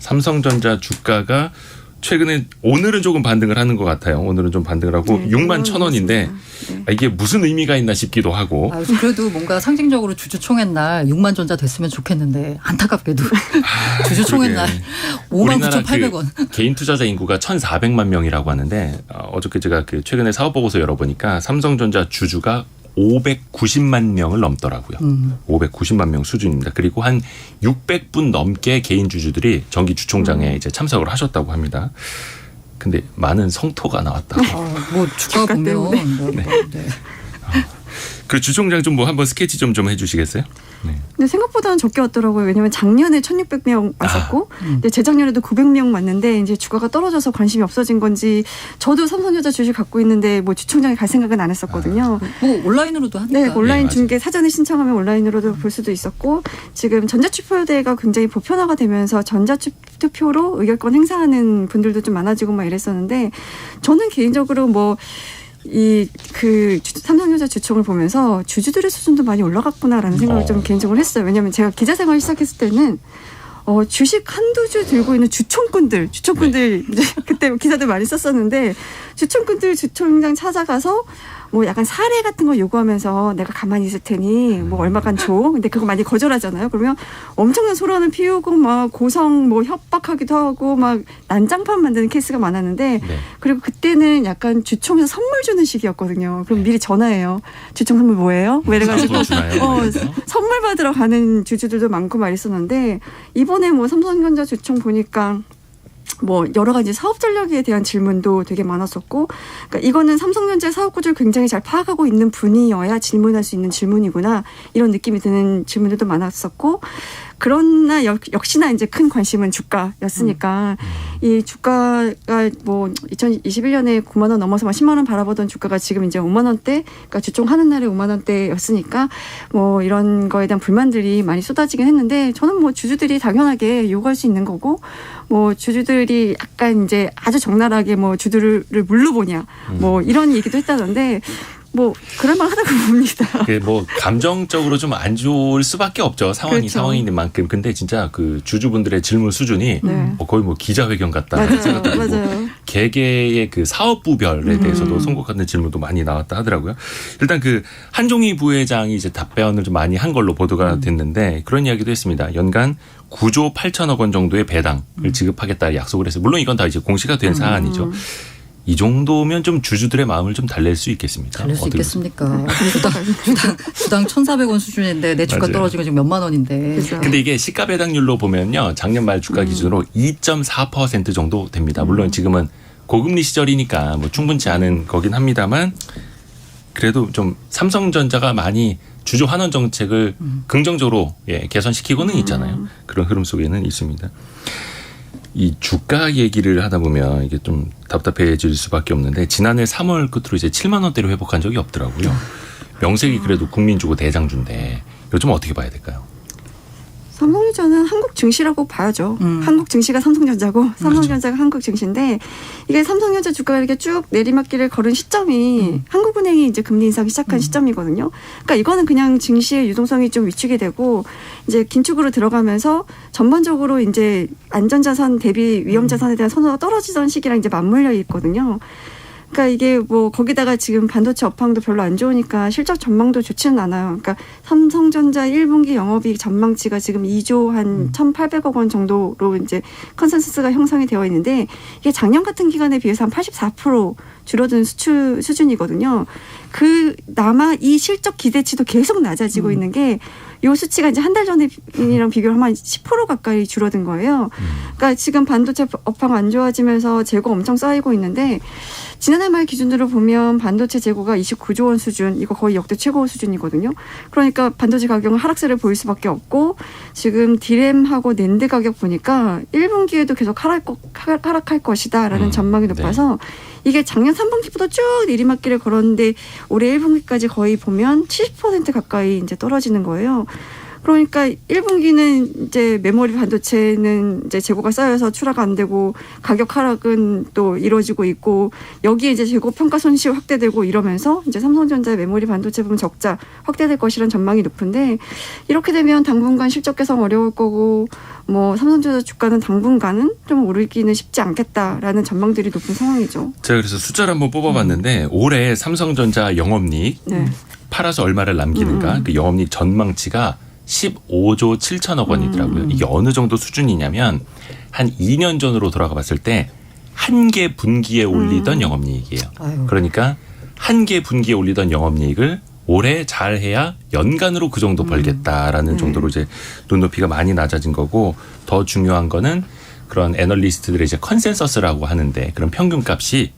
삼성전자 주가가 최근에 오늘은 조금 반등을 하는 것 같아요. 오늘은 좀 반등을 하고 6만 1,000원인데 이게 무슨 의미가 있나 싶기도 하고. 그래도 뭔가 상징적으로 주주총회 날 6만 전자 됐으면 좋겠는데 안타깝게도 주주총회 날 5만 9,800원. 그 개인 투자자 인구가 1,400만 명이라고 하는데 어저께 제가 그 최근에 사업보고서 열어보니까 삼성전자 주주가 590만 명을 넘더라고요. 590만 명 수준입니다. 그리고 한 600분 넘게 개인 주주들이 정기 주총장에 이제 참석을 하셨다고 합니다. 근데 많은 성토가 나왔다고. 뭐 주가 보면. 그 주총장 좀 뭐 한번 스케치 좀 해주시겠어요? 네. 근데 생각보다는 적게 왔더라고요. 왜냐하면 작년에 1,600명 왔었고, 이제 재작년에도 900명 왔는데 이제 주가가 떨어져서 관심이 없어진 건지 저도 삼성전자 주식 갖고 있는데 뭐 주총장에 갈 생각은 안 했었거든요. 뭐 온라인으로도 하니까. 네, 온라인 중계 사전에 신청하면 온라인으로도 볼 수도 있었고 지금 전자투표대가 굉장히 보편화가 되면서 전자투표로 의결권 행사하는 분들도 좀 많아지고 막 이랬었는데 저는 개인적으로 삼성전자 주총을 보면서 주주들의 수준도 많이 올라갔구나라는 생각을 좀 개인적으로 했어요. 왜냐하면 제가 기자 생활 시작했을 때는 주식 한두 주 들고 있는 주총꾼들 이제 그때 기사들 많이 썼었는데 주총꾼들 주총장 찾아가서 뭐 약간 사례 같은 거 요구하면서 내가 가만히 있을 테니 뭐 얼마간 줘. 근데 그거 많이 거절하잖아요. 그러면 엄청난 소란을 피우고 막 고성 뭐 협박하기도 하고 막 난장판 만드는 케이스가 많았는데 그리고 그때는 약간 주총에서 선물 주는 시기였거든요. 그럼 미리 전화해요. 주총 선물 뭐예요? 이래가지고 선물 받으러 가는 주주들도 많고 막 있었는데 이번에 뭐 삼성전자 주총 보니까 뭐 여러 가지 사업 전략에 대한 질문도 되게 많았었고, 그러니까 이거는 삼성전자의 사업 구조를 굉장히 잘 파악하고 있는 분이어야 질문할 수 있는 질문이구나 이런 느낌이 드는 질문들도 많았었고, 그러나 역시나 이제 큰 관심은 주가였으니까 이 주가가 뭐 2021년에 9만 원 넘어서 막 10만 원 바라보던 주가가 지금 이제 5만 원대, 그러니까 주총하는 날에 5만 원대였으니까 뭐 이런 거에 대한 불만들이 많이 쏟아지긴 했는데 저는 뭐 주주들이 당연하게 요구할 수 있는 거고 뭐 주주들이 약간 이제 아주 적나라하게 뭐 주주를 물러보냐 뭐 이런 얘기도 했다던데 뭐 그럴만하다고 봅니다. 뭐 감정적으로 좀 안 좋을 수밖에 없죠. 상황이 상황인 만큼. 근데 진짜 그 주주분들의 질문 수준이 거의 뭐 기자회견 같다는 생각도 들고 개개의 그 사업부별에 대해서도 송곳같은 질문도 많이 나왔다 하더라고요. 일단 그 한종희 부회장이 이제 답변을 좀 많이 한 걸로 보도가 됐는데 그런 이야기도 했습니다. 연간 9조 8천억 원 정도의 배당을 지급하겠다 약속을 했어요. 물론 이건 다 이제 공시가 된 사안이죠. 이 정도면 좀 주주들의 마음을 좀 달랠 수 있겠습니까? 달랠 수 있겠습니까? 주당 1,400원 수준인데 내 주가 떨어지면 지금 몇만 원인데. 근데 이게 시가 배당률로 보면요. 작년 말 주가 기준으로 2.4% 정도 됩니다. 물론 지금은 고금리 시절이니까 뭐 충분치 않은 거긴 합니다만 그래도 좀 삼성전자가 많이 주주 환원 정책을 긍정적으로 개선시키고는 있잖아요. 그런 흐름 속에는 있습니다. 이 주가 얘기를 하다 보면 이게 좀 답답해질 수밖에 없는데 지난해 3월 끝으로 이제 7만 원대로 회복한 적이 없더라고요. 명색이 그래도 국민주고 대장주인데 이거 좀 어떻게 봐야 될까요? 삼성전자는 한국 증시라고 봐야죠. 한국 증시가 삼성전자고 삼성전자가 한국 증시인데 이게 삼성전자 주가가 이렇게 쭉 내리막길을 걸은 시점이 한국은행이 이제 금리 인상이 시작한 시점이거든요. 그러니까 이거는 그냥 증시의 유동성이 좀 위축이 되고 이제 긴축으로 들어가면서 전반적으로 이제 안전자산 대비 위험자산에 대한 선호가 떨어지던 시기랑 이제 맞물려 있거든요. 그러니까 이게 뭐 거기다가 지금 반도체 업황도 별로 안 좋으니까 실적 전망도 좋지는 않아요. 그러니까 삼성전자 1분기 영업이익 전망치가 지금 2조 한 1,800억 원 정도로 이제 컨센서스가 형성이 되어 있는데 이게 작년 같은 기간에 비해서 한 84% 줄어든 수준이거든요. 그나마 이 실적 기대치도 계속 낮아지고 있는 게 이 수치가 이제 한 달 전이랑 비교를 하면 10% 가까이 줄어든 거예요. 그러니까 지금 반도체 업황 안 좋아지면서 재고 엄청 쌓이고 있는데 지난해 말 기준으로 보면 반도체 재고가 29조 원 수준, 이거 거의 역대 최고 수준이거든요. 그러니까 반도체 가격은 하락세를 보일 수밖에 없고 지금 디램하고 낸드 가격 보니까 1분기에도 계속 하락할 것이다라는 전망이 높아서 이게 작년 3분기부터 쭉 내리막길을 걸었는데 올해 1분기까지 거의 보면 70% 가까이 이제 떨어지는 거예요. 그러니까 1분기는 이제 메모리 반도체는 이제 재고가 쌓여서 출하가 안 되고 가격 하락은 또 이루어지고 있고 여기에 이제 재고 평가 손실 확대되고 이러면서 이제 삼성전자의 메모리 반도체 부분 적자 확대될 것이라는 전망이 높은데 이렇게 되면 당분간 실적 개선 어려울 거고 뭐 삼성전자 주가는 당분간은 좀 오르기는 쉽지 않겠다라는 전망들이 높은 상황이죠. 제가 그래서 숫자를 한번 뽑아봤는데 올해 삼성전자 영업이익 팔아서 얼마를 남기는가 그 영업이익 전망치가 15조 7천억 원이더라고요. 이게 어느 정도 수준이냐면 한 2년 전으로 돌아가 봤을 때 한 개 분기에 올리던 영업이익이에요. 그러니까 한 개 분기에 올리던 영업이익을 올해 잘해야 연간으로 그 정도 벌겠다라는 정도로 이제 눈높이가 많이 낮아진 거고 더 중요한 거는 그런 애널리스트들의 이제 컨센서스라고 하는데 그런 평균값이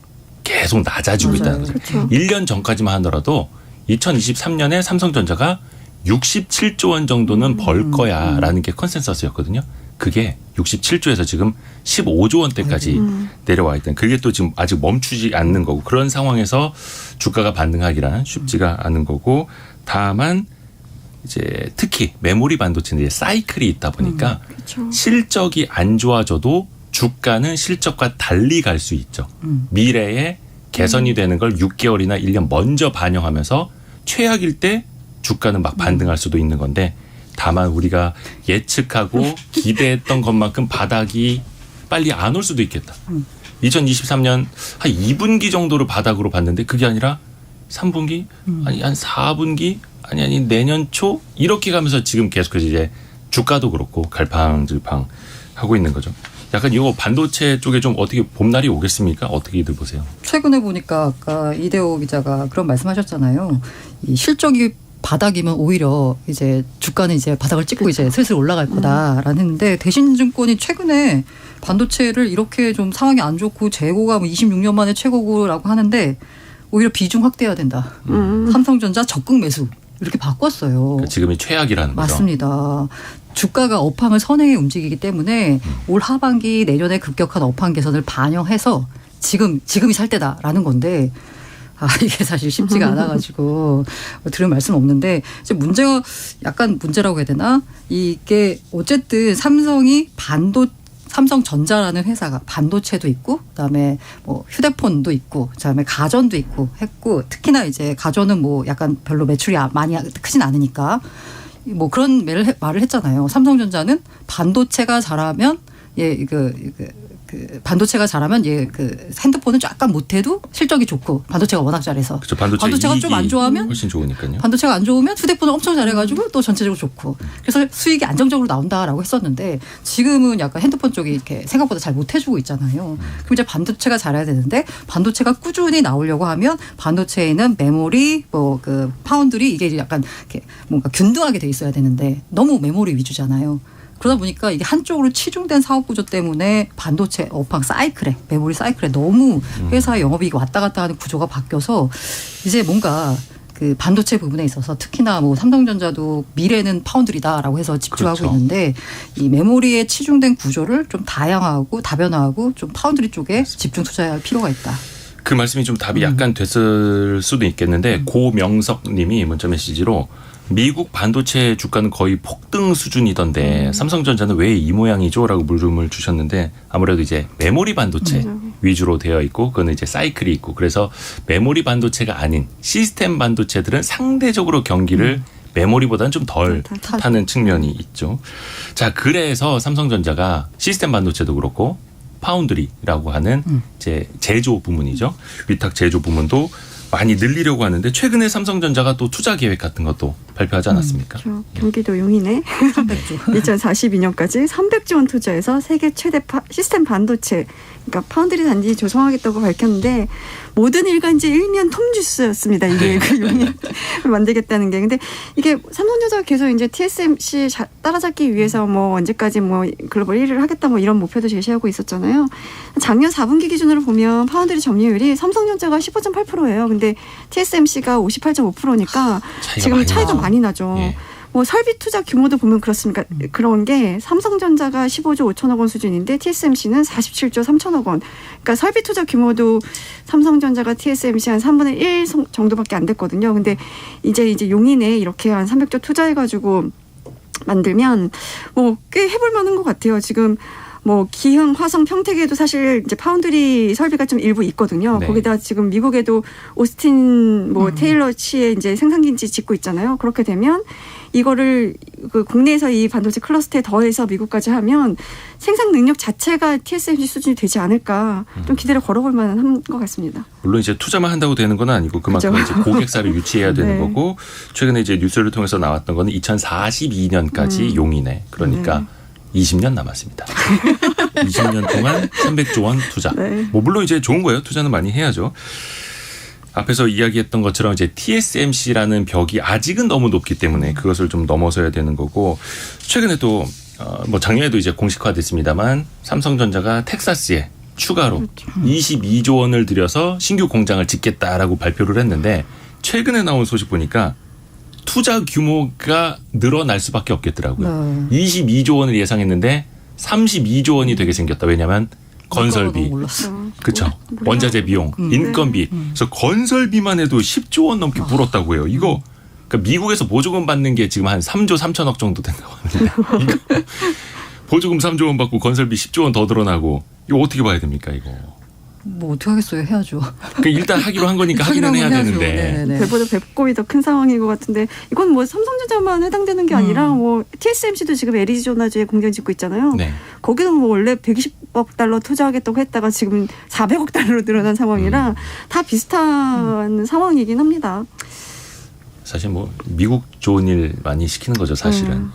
계속 낮아지고 있다는 거죠. 그렇죠. 1년 전까지만 하더라도 2023년에 삼성전자가 67조 원 정도는 벌 거야라는 게 컨센서스였거든요. 그게 67조에서 지금 15조 원대까지 내려와 있다는 그게 또 지금 아직 멈추지 않는 거고 그런 상황에서 주가가 반등하기란 쉽지가 않은 거고 다만 이제 특히 메모리 반도체는 이제 사이클이 있다 보니까 그렇죠. 실적이 안 좋아져도 주가는 실적과 달리 갈 수 있죠. 미래에 개선이 되는 걸 6개월이나 1년 먼저 반영하면서 최악일 때 주가는 막 반등할 수도 있는 건데 다만 우리가 예측하고 기대했던 것만큼 바닥이 빨리 안 올 수도 있겠다. 2023년 한 2분기 정도를 바닥으로 봤는데 그게 아니라 3분기 아니 한 4분기 아니 내년 초 이렇게 가면서 지금 계속해서 이제 주가도 그렇고 갈팡질팡 하고 있는 거죠. 약간 이거 반도체 쪽에 좀 어떻게 봄날이 오겠습니까? 어떻게들 보세요? 최근에 보니까 아까 이대호 기자가 그런 말씀하셨잖아요. 이 실적이 바닥이면 오히려 이제 주가는 이제 바닥을 찍고 이제 슬슬 올라갈 거다라는 했는데 대신증권이 최근에 반도체를 이렇게 좀 상황이 안 좋고 재고가 뭐 26년 만에 최고라고 하는데 오히려 비중 확대해야 된다. 삼성전자 적극 매수 이렇게 바꿨어요. 그러니까 지금이 최악이라는 거죠. 맞습니다. 주가가 업황을 선행해 움직이기 때문에 올 하반기 내년에 급격한 업황 개선을 반영해서 지금이 살 때다라는 건데 이게 사실 쉽지가 않아가지고 들은 말씀 없는데 이제 문제가 약간 문제라고 해야 되나? 이게 어쨌든 삼성전자라는 회사가 반도체도 있고 그다음에 뭐 휴대폰도 있고 그다음에 가전도 있고 했고 특히나 이제 가전은 뭐 약간 별로 매출이 많이 크진 않으니까 뭐 그런 말을 했잖아요. 삼성전자는 반도체가 잘하면 반도체가 잘하면 핸드폰은 약간 못해도 실적이 좋고 반도체가 워낙 잘해서 그렇죠. 반도체가 좀 안 좋아하면 훨씬 좋으니까요. 반도체가 안 좋으면 휴대폰은 엄청 잘해가지고 또 전체적으로 좋고 그래서 수익이 안정적으로 나온다라고 했었는데 지금은 약간 핸드폰 쪽이 이렇게 생각보다 잘 못해주고 있잖아요. 그럼 이제 반도체가 잘해야 되는데 반도체가 꾸준히 나오려고 하면 반도체에는 메모리 파운드리 이게 약간 이렇게 뭔가 균등하게 돼 있어야 되는데 너무 메모리 위주잖아요. 그러다 보니까 이게 한쪽으로 치중된 사업 구조 때문에 반도체 업황 사이클에 메모리 사이클에 너무 회사 영업이익이 왔다 갔다 하는 구조가 바뀌어서 이제 뭔가 그 반도체 부분에 있어서 특히나 뭐 삼성전자도 미래는 파운드리다라고 해서 집중하고 그렇죠. 있는데 이 메모리에 치중된 구조를 좀 다양하고 다변화하고 좀 파운드리 쪽에 집중 투자할 필요가 있다. 그 말씀이 좀 답이 약간 됐을 수도 있겠는데 고명석님이 문자 메시지로 미국 반도체 주가는 거의 폭등 수준이던데 삼성전자는 왜 이 모양이죠? 라고 물음을 주셨는데 아무래도 이제 메모리 반도체 위주로 되어 있고 그거는 이제 사이클이 있고 그래서 메모리 반도체가 아닌 시스템 반도체들은 상대적으로 경기를 메모리보다는 좀 덜 타는 측면이 있죠. 자, 그래서 삼성전자가 시스템 반도체도 그렇고 파운드리라고 하는 이제 제조 부문이죠. 위탁 제조 부문도 많이 늘리려고 하는데 최근에 삼성전자가 또 투자 계획 같은 것도 발표하지 않았습니까? 그렇죠. 경기도 용인에 2042년까지 300조 원 투자해서 세계 최대 시스템 반도체 그러니까 파운드리 단지 조성하겠다고 밝혔는데 모든 일간지 일면 톰주스였습니다. 이게 그 용인을 만들겠다는 게. 근데 이게 삼성전자가 계속 이제 TSMC 따라잡기 위해서 뭐 언제까지 뭐 글로벌 1위를 하겠다 뭐 이런 목표도 제시하고 있었잖아요. 작년 4분기 기준으로 보면 파운드리 점유율이 삼성전자가 15.8%예요. 근데 TSMC가 58.5%니까 지금 차이가 많이 나죠. 예. 뭐 설비 투자 규모도 보면 그렇습니까? 그런 게 삼성전자가 15조 5천억 원 수준인데 TSMC는 47조 3천억 원. 그러니까 설비 투자 규모도 삼성전자가 TSMC 한 3분의 1 정도밖에 안 됐거든요. 근데 이제 용인에 이렇게 한 300조 투자해가지고 만들면 뭐 꽤 해볼 만한 것 같아요. 지금 뭐 기흥, 화성, 평택에도 사실 이제 파운드리 설비가 좀 일부 있거든요. 네. 거기다 지금 미국에도 오스틴 뭐 테일러치에 이제 생산기지 짓고 있잖아요. 그렇게 되면 이거를 그 국내에서 이 반도체 클러스터에 더해서 미국까지 하면 생산 능력 자체가 TSMC 수준이 되지 않을까 좀 기대를 걸어볼 만한 것 같습니다. 물론 이제 투자만 한다고 되는 건 아니고 그만큼 그렇죠. 이제 고객사를 유치해야 되는 네. 거고 최근에 이제 뉴스를 통해서 나왔던 거는 2042년까지 용인에 그러니까. 20년 남았습니다. 20년 동안 300조 원 투자. 네. 뭐 물론 이제 좋은 거예요. 투자는 많이 해야죠. 앞에서 이야기했던 것처럼 이제 TSMC라는 벽이 아직은 너무 높기 때문에 그것을 좀 넘어서야 되는 거고 최근에 또 뭐 작년에도 이제 공식화됐습니다만 삼성전자가 텍사스에 추가로 22조 원을 들여서 신규 공장을 짓겠다라고 발표를 했는데 최근에 나온 소식 보니까 투자 규모가 늘어날 수밖에 없겠더라고요. 22조 원을 예상했는데 32조 원이 되게 생겼다. 왜냐하면 건설비, 그렇죠. 원자재 비용, 인건비. 그래서 건설비만 해도 10조 원 넘게 불었다고 해요. 이거 그러니까 미국에서 보조금 받는 게 지금 한 3조 3천억 정도 된다고 하는데 이거 보조금 3조 원 받고 건설비 10조 원 더 늘어나고 이거 어떻게 봐야 됩니까 이거? 뭐 어떻게 하겠어요. 해야죠. 그러니까 일단 하기로 한 거니까 하기는 해야 되는데. 네네. 배보다 배꼽이 더 큰 상황인 것 같은데 이건 뭐 삼성전자만 해당되는 게 아니라 뭐 TSMC도 지금 애리조나주에 공장 짓고 있잖아요. 네. 거기는 뭐 원래 120억 달러 투자하겠다고 했다가 지금 400억 달러로 늘어난 상황이라 다 비슷한 상황이긴 합니다. 사실 뭐 미국 좋은 일 많이 시키는 거죠 사실은.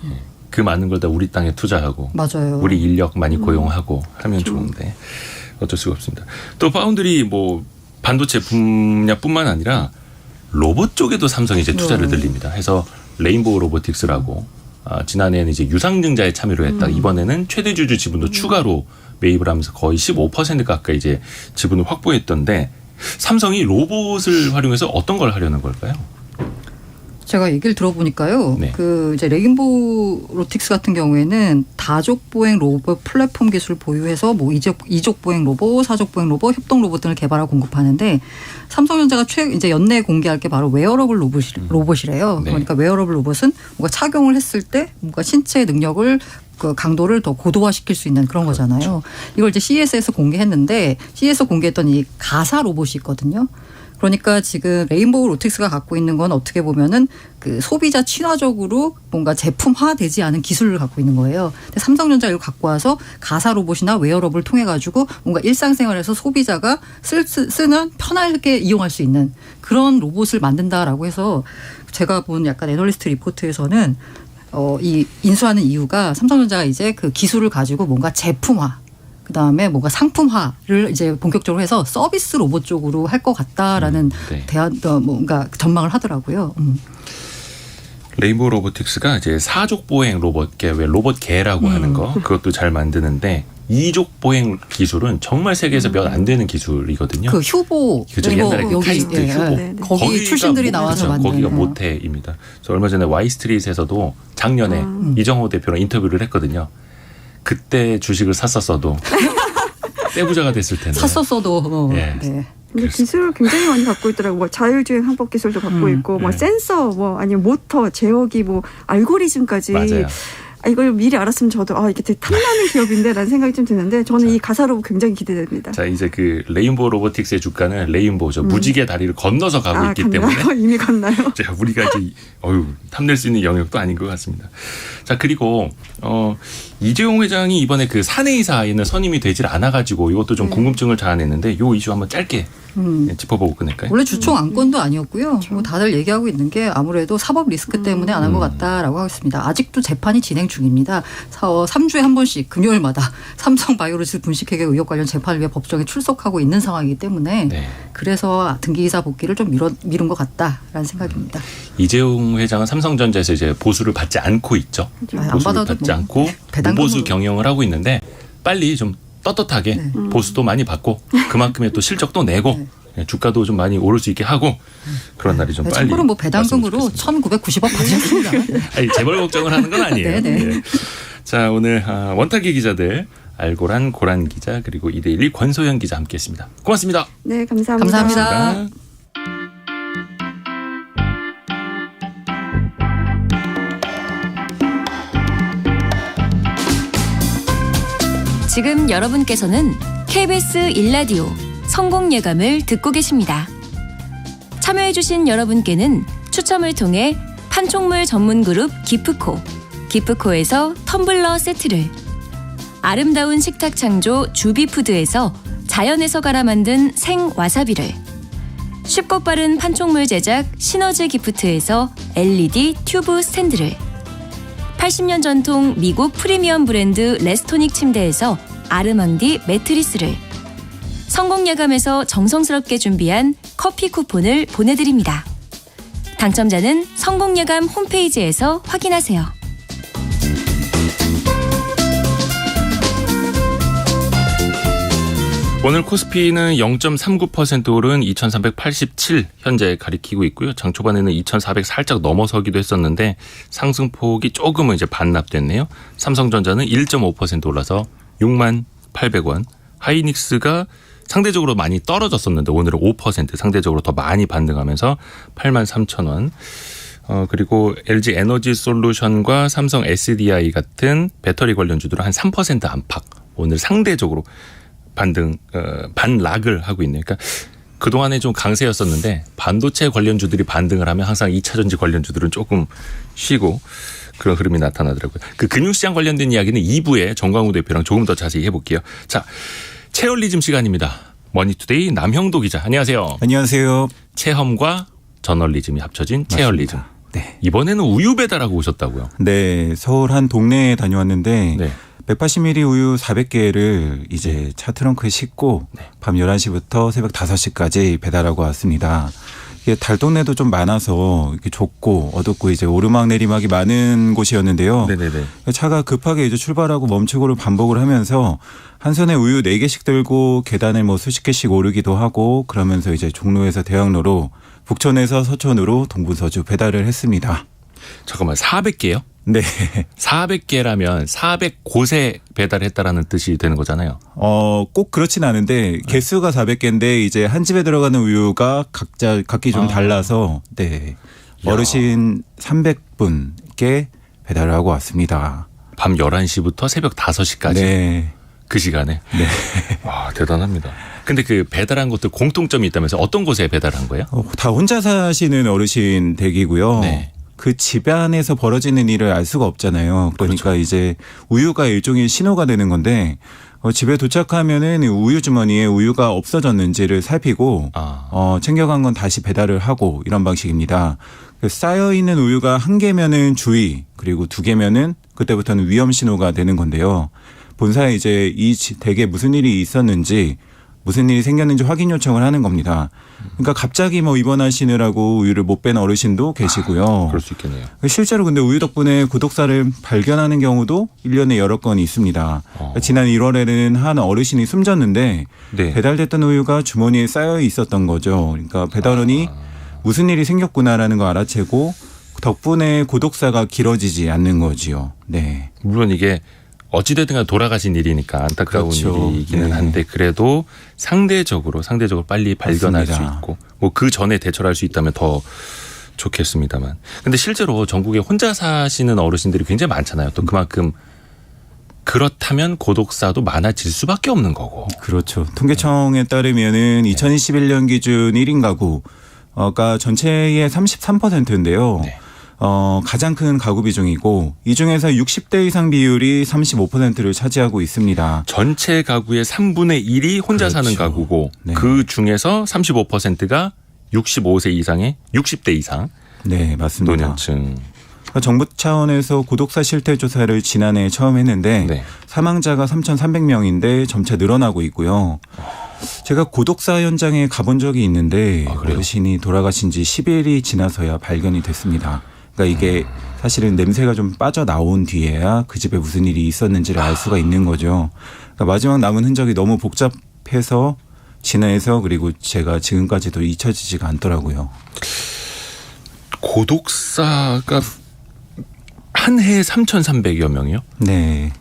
그 많은 걸 다 우리 땅에 투자하고 맞아요. 우리 인력 많이 고용하고 하면 좋은데. 어쩔 수가 없습니다. 또 파운드리 뭐 반도체 분야뿐만 아니라 로봇 쪽에도 삼성이 이제 투자를 늘립니다. 해서 레인보우 로보틱스라고 지난해에는 이제 유상증자에 참여를 했다. 이번에는 최대 주주 지분도 추가로 매입을 하면서 거의 15% 가까이 이제 지분을 확보했던데 삼성이 로봇을 활용해서 어떤 걸 하려는 걸까요? 제가 얘기를 들어보니까요. 네. 그 이제 레인보우 로틱스 같은 경우에는 다족 보행 로봇 플랫폼 기술을 보유해서 뭐 이족 보행 로봇, 사족 보행 로봇, 협동 로봇 등을 개발하고 공급하는데 삼성전자가 이제 연내에 공개할 게 바로 웨어러블 로봇이래요. 네. 그러니까 웨어러블 로봇은 뭔가 착용을 했을 때 뭔가 신체 능력을 그 강도를 더 고도화시킬 수 있는 그런 거잖아요. 그렇죠. 이걸 이제 CES에서 공개했는데 CES에서 공개했던 이 가사 로봇이 있거든요. 그러니까 지금 레인보우 로틱스가 갖고 있는 건 어떻게 보면은 그 소비자 친화적으로 뭔가 제품화되지 않은 기술을 갖고 있는 거예요. 근데 삼성전자가 이걸 갖고 와서 가사 로봇이나 웨어러블을 통해 가지고 뭔가 일상생활에서 소비자가 쓰는 편하게 이용할 수 있는 그런 로봇을 만든다라고 해서 제가 본 약간 애널리스트 리포트에서는 이 인수하는 이유가 삼성전자가 이제 그 기술을 가지고 뭔가 제품화 그다음에 뭔가 상품화를 이제 본격적으로 해서 서비스 로봇 쪽으로 할 것 같다라는 네. 뭔가 전망을 하더라고요. 레인보우 로보틱스가 이제 사족 보행 로봇계, 왜 로봇계라고 하는 거 그것도 잘 만드는데 이족 보행 기술은 정말 세계에서 몇 안 되는 기술이거든요. 그 휴보, 그죠? 옛날에 그 카이스트 휴보. 네. 거기 출신들이 나와서 만든. 거기가 모태입니다. 그래서 얼마 전에 와이스트리트에서도 작년에 이정호 대표랑 인터뷰를 했거든요. 그때 주식을 샀었어도 떼부자가 됐을 텐데. 샀었어도. 예. 네. 근데 기술 굉장히 많이 갖고 있더라고요. 뭐 자율주행 항법 기술도 갖고 있고, 뭐 센서, 뭐 아니면 모터, 제어기, 뭐 알고리즘까지. 맞아요. 이걸 미리 알았으면 저도 이게 되게 탐나는 기업인데라는 생각이 좀 드는데 저는 이 가사로 굉장히 기대됩니다. 자, 이제 그 레인보우 로보틱스의 주가는 레인보우죠. 무지개 다리를 건너서 가고 있기 때문에 이미 갔나요? 자, 우리가 이제 탐낼 수 있는 영역도 아닌 것 같습니다. 자, 그리고 이재용 회장이 이번에 그 사내이사에는 선임이 되질 않아가지고 이것도 좀 궁금증을 자아냈는데 요 이슈 한번 짧게 짚어보고 끝낼까요? 원래 주총 안건도 아니었고요. 뭐 다들 얘기하고 있는 게 아무래도 사법 리스크 때문에 안 한 것 같다라고 하겠습니다. 아직도 재판이 진행 중입니다. 3주에 한 번씩 금요일마다 삼성바이오로직 분식회계 의혹 관련 재판을 위해 법정에 출석하고 있는 상황이기 때문에 그래서 등기이사 복귀를 좀 미룬 것 같다라는 생각입니다. 이재용 회장은 삼성전자에서 이제 보수를 받지 않고 있죠. 보수를 받지 않고 무보수 경영을 하고 있는데 빨리 좀 떳떳하게 보수도 많이 받고 그만큼의 또 실적도 내고 주가도 좀 많이 오를 수 있게 하고 그런 날이 좀 빨리. 참고로 뭐 배당금으로 1,990억 받으셨습니다. 아니, 재벌 걱정을 하는 건 아니에요. 네. 자, 오늘 원탁의 기자들 알고란 고란 기자 그리고 이데일리 권소연 기자 함께했습니다. 고맙습니다. 네, 감사합니다. 감사합니다. 지금 여러분께서는 KBS 1라디오 성공예감을 듣고 계십니다. 참여해주신 여러분께는 추첨을 통해 판촉물 전문 그룹 기프코에서 텀블러 세트를, 아름다운 식탁 창조 주비푸드에서 자연에서 갈아 만든 생와사비를, 쉽고 빠른 판촉물 제작 시너지 기프트에서 LED 튜브 스탠드를, 80년 전통 미국 프리미엄 브랜드 레스토닉 침대에서 아르망디 매트리스를, 성공예감에서 정성스럽게 준비한 커피 쿠폰을 보내드립니다. 당첨자는 성공예감 홈페이지에서 확인하세요. 오늘 코스피는 0.39% 오른 2387 현재 가리키고 있고요. 장 초반에는 2400 살짝 넘어서기도 했었는데 상승폭이 조금은 이제 반납됐네요. 삼성전자는 1.5% 올라서 68,000원. 하이닉스가 상대적으로 많이 떨어졌었는데 오늘은 5% 상대적으로 더 많이 반등하면서 83,000원. 그리고 LG 에너지 솔루션과 삼성 SDI 같은 배터리 관련주들은 한 3% 안팎. 오늘 상대적으로 반락을 하고 있네요. 그러니까 그동안에 좀 강세였었는데 반도체 관련주들이 반등을 하면 항상 2차전지 관련주들은 조금 쉬고 그런 흐름이 나타나더라고요. 그 금융시장 관련된 이야기는 2부에 정광우 대표랑 조금 더 자세히 해볼게요. 자, 체얼리즘 시간입니다. 머니투데이 남형도 기자. 안녕하세요. 안녕하세요. 체험과 저널리즘이 합쳐진 체얼리즘. 네. 이번에는 우유 배달하고 오셨다고요? 네. 서울 한 동네에 다녀왔는데 네. 180ml 우유 400개를 이제 차 트렁크에 싣고 밤 11시부터 새벽 5시까지 배달하고 왔습니다. 이게 달동네도 좀 많아서 이렇게 좁고 어둡고 이제 오르막 내리막이 많은 곳이었는데요. 네네네. 차가 급하게 이제 출발하고 멈추고를 반복을 하면서 한 손에 우유 4개씩 들고 계단을 뭐 수십 개씩 오르기도 하고 그러면서 이제 종로에서 대학로로 북촌에서 서촌으로 동분서주 배달을 했습니다. 잠깐만 400개요? 네. 400개라면 400곳에 배달했다라는 뜻이 되는 거잖아요. 꼭 그렇진 않은데 개수가 400개인데 이제 한 집에 들어가는 우유가 각기 좀 달라서 네. 어르신 300분께 배달을 하고 왔습니다. 밤 11시부터 새벽 5시까지. 네. 그 시간에. 네. 와, 대단합니다. 근데 그 배달한 것도 공통점이 있다면서 어떤 곳에 배달한 거예요? 다 혼자 사시는 어르신 댁이고요. 네. 그 집안에서 벌어지는 일을 알 수가 없잖아요. 그러니까 그렇죠. 이제 우유가 일종의 신호가 되는 건데 집에 도착하면은 우유 주머니에 우유가 없어졌는지를 살피고 챙겨간 건 다시 배달을 하고 이런 방식입니다. 쌓여 있는 우유가 1개면은 주의 그리고 2개면은 그때부터는 위험 신호가 되는 건데요. 본사에 이제 이 댁에 무슨 일이 있었는지 무슨 일이 생겼는지 확인 요청을 하는 겁니다. 그러니까 갑자기 뭐 입원하시느라고 우유를 못 뺀 어르신도 계시고요. 그럴 수 있겠네요. 실제로 근데 우유 덕분에 구독사를 발견하는 경우도 1년에 여러 건이 있습니다. 지난 1월에는 한 어르신이 숨졌는데 네. 배달됐던 우유가 주머니에 쌓여 있었던 거죠. 그러니까 배달원이 무슨 일이 생겼구나라는 걸 알아채고 덕분에 구독사가 길어지지 않는 거지요. 네. 물론 이게 어찌됐든 간 돌아가신 일이니까 안타까운 그렇죠. 일이기는 네. 한데 그래도 상대적으로 빨리 발견할 맞습니다. 수 있고 뭐 그 전에 대처를 할 수 있다면 더 좋겠습니다만. 근데 실제로 전국에 혼자 사시는 어르신들이 굉장히 많잖아요. 또 그만큼 그렇다면 고독사도 많아질 수밖에 없는 거고. 그렇죠. 통계청에 따르면은 2021년 기준 1인 가구가 전체의 33%인데요. 네. 가장 큰 가구 비중이고 이 중에서 60대 이상 비율이 35%를 차지하고 있습니다. 전체 가구의 3분의 1이 혼자 그렇죠. 사는 가구고 네. 그 중에서 35%가 65세 이상의 60대 이상 네, 맞습니다. 노년층. 정부 차원에서 고독사 실태 조사를 지난해 처음 했는데 네. 사망자가 3,300명인데 점차 늘어나고 있고요. 제가 고독사 현장에 가본 적이 있는데 그래요? 어르신이 돌아가신 지 10일이 지나서야 발견이 됐습니다. 그러니까 이게 사실은 냄새가 좀 빠져나온 뒤에야 그 집에 무슨 일이 있었는지를 알 수가 있는 거죠. 그러니까 마지막 남은 흔적이 너무 복잡해서 진화해서 그리고 제가 지금까지도 잊혀지지가 않더라고요. 고독사가 한 해에 3,300여 명이요? 네.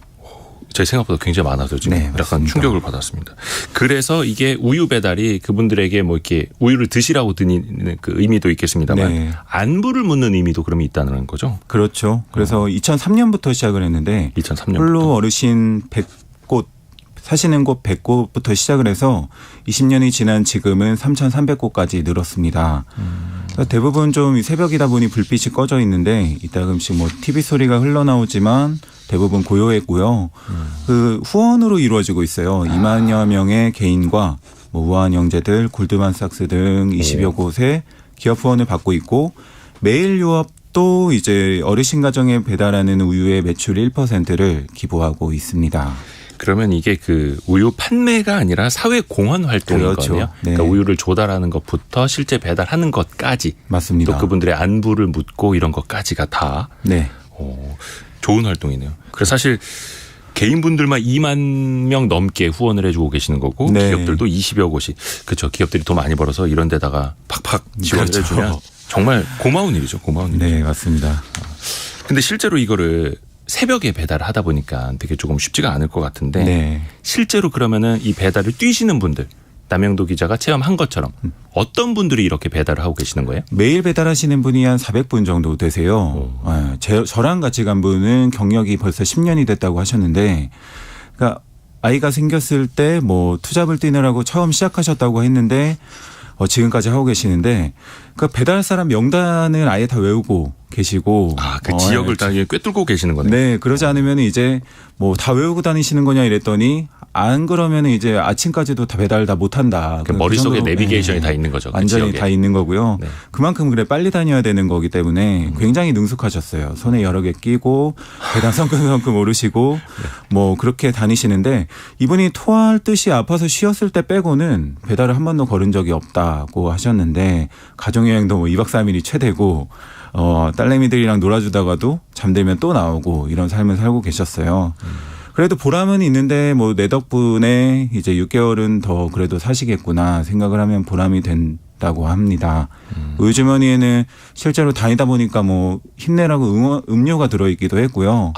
제 생각보다 굉장히 많아서 지금 네, 약간 맞습니다. 충격을 받았습니다. 그래서 이게 우유 배달이 그분들에게 뭐 이렇게 우유를 드시라고 드리는 그 의미도 있겠습니다만 네. 안부를 묻는 의미도 그러면 있다는 거죠. 그렇죠. 그래서 2003년부터 시작을 했는데 2003년부터. 홀로 어르신 100곳 사시는 곳 100곳부터 시작을 해서 20년이 지난 지금은 3,300곳까지 늘었습니다. 그러니까 대부분 좀 새벽이다 보니 불빛이 꺼져 있는데 이따금씩 뭐 TV 소리가 흘러나오지만 대부분 고요했고요. 그 후원으로 이루어지고 있어요. 2만여 명의 개인과 뭐 우아한 형제들, 골드만삭스 등 20여 곳에 기업 후원을 받고 있고 매일 유업도 이제 어르신 가정에 배달하는 우유의 매출 1%를 기부하고 있습니다. 그러면 이게 그 우유 판매가 아니라 사회 공헌 활동인 그렇죠. 거네요. 네. 그러니까 우유를 조달하는 것부터 실제 배달하는 것까지 맞습니다. 또 그분들의 안부를 묻고 이런 것까지가 다 네. 좋은 활동이네요. 그래서 사실 개인분들만 2만 명 넘게 후원을 해주고 계시는 거고 네. 기업들도 20여 곳이 그렇죠. 기업들이 돈 많이 벌어서 이런 데다가 팍팍 지원을 그렇죠. 해주면 정말 고마운 일이죠. 고마운 일이죠. 네, 맞습니다. 근데 실제로 이거를 새벽에 배달을 하다 보니까 되게 조금 쉽지가 않을 것 같은데 네. 실제로 그러면은 이 배달을 뛰시는 분들 남영도 기자가 체험한 것처럼 어떤 분들이 이렇게 배달을 하고 계시는 거예요? 매일 배달하시는 분이 한 400분 정도 되세요. 저랑 같이 간 분은 경력이 벌써 10년이 됐다고 하셨는데 그러니까 아이가 생겼을 때 뭐 투잡을 뛰느라고 처음 시작하셨다고 했는데 지금까지 하고 계시는데 그 배달 사람 명단을 아예 다 외우고 계시고 그 지역을 다 꿰뚫고 계시는 거네요. 네, 그러지 않으면 이제 뭐 다 외우고 다니시는 거냐 이랬더니 안 그러면 이제 아침까지도 다 배달 다 못한다. 그 머릿속에 내비게이션이 다 있는 거죠. 그 완전히 지역에. 다 있는 거고요. 네. 그만큼 그래 빨리 다녀야 되는 거기 때문에 굉장히 능숙하셨어요. 손에 여러 개 끼고 계단 성큼성큼 오르시고 뭐 그렇게 다니시는데 이분이 토할 듯이 아파서 쉬었을 때 빼고는 배달을 한 번도 걸은 적이 없다고 하셨는데 가족여행도 뭐 2박 3일이 최대고 딸내미들이랑 놀아주다가도 잠들면 또 나오고 이런 삶을 살고 계셨어요. 그래도 보람은 있는데 뭐 내 덕분에 이제 6개월은 더 그래도 사시겠구나 생각을 하면 보람이 된다고 합니다. 우유주머니에는 실제로 다니다 보니까 뭐 힘내라고 음료가 들어있기도 했고요.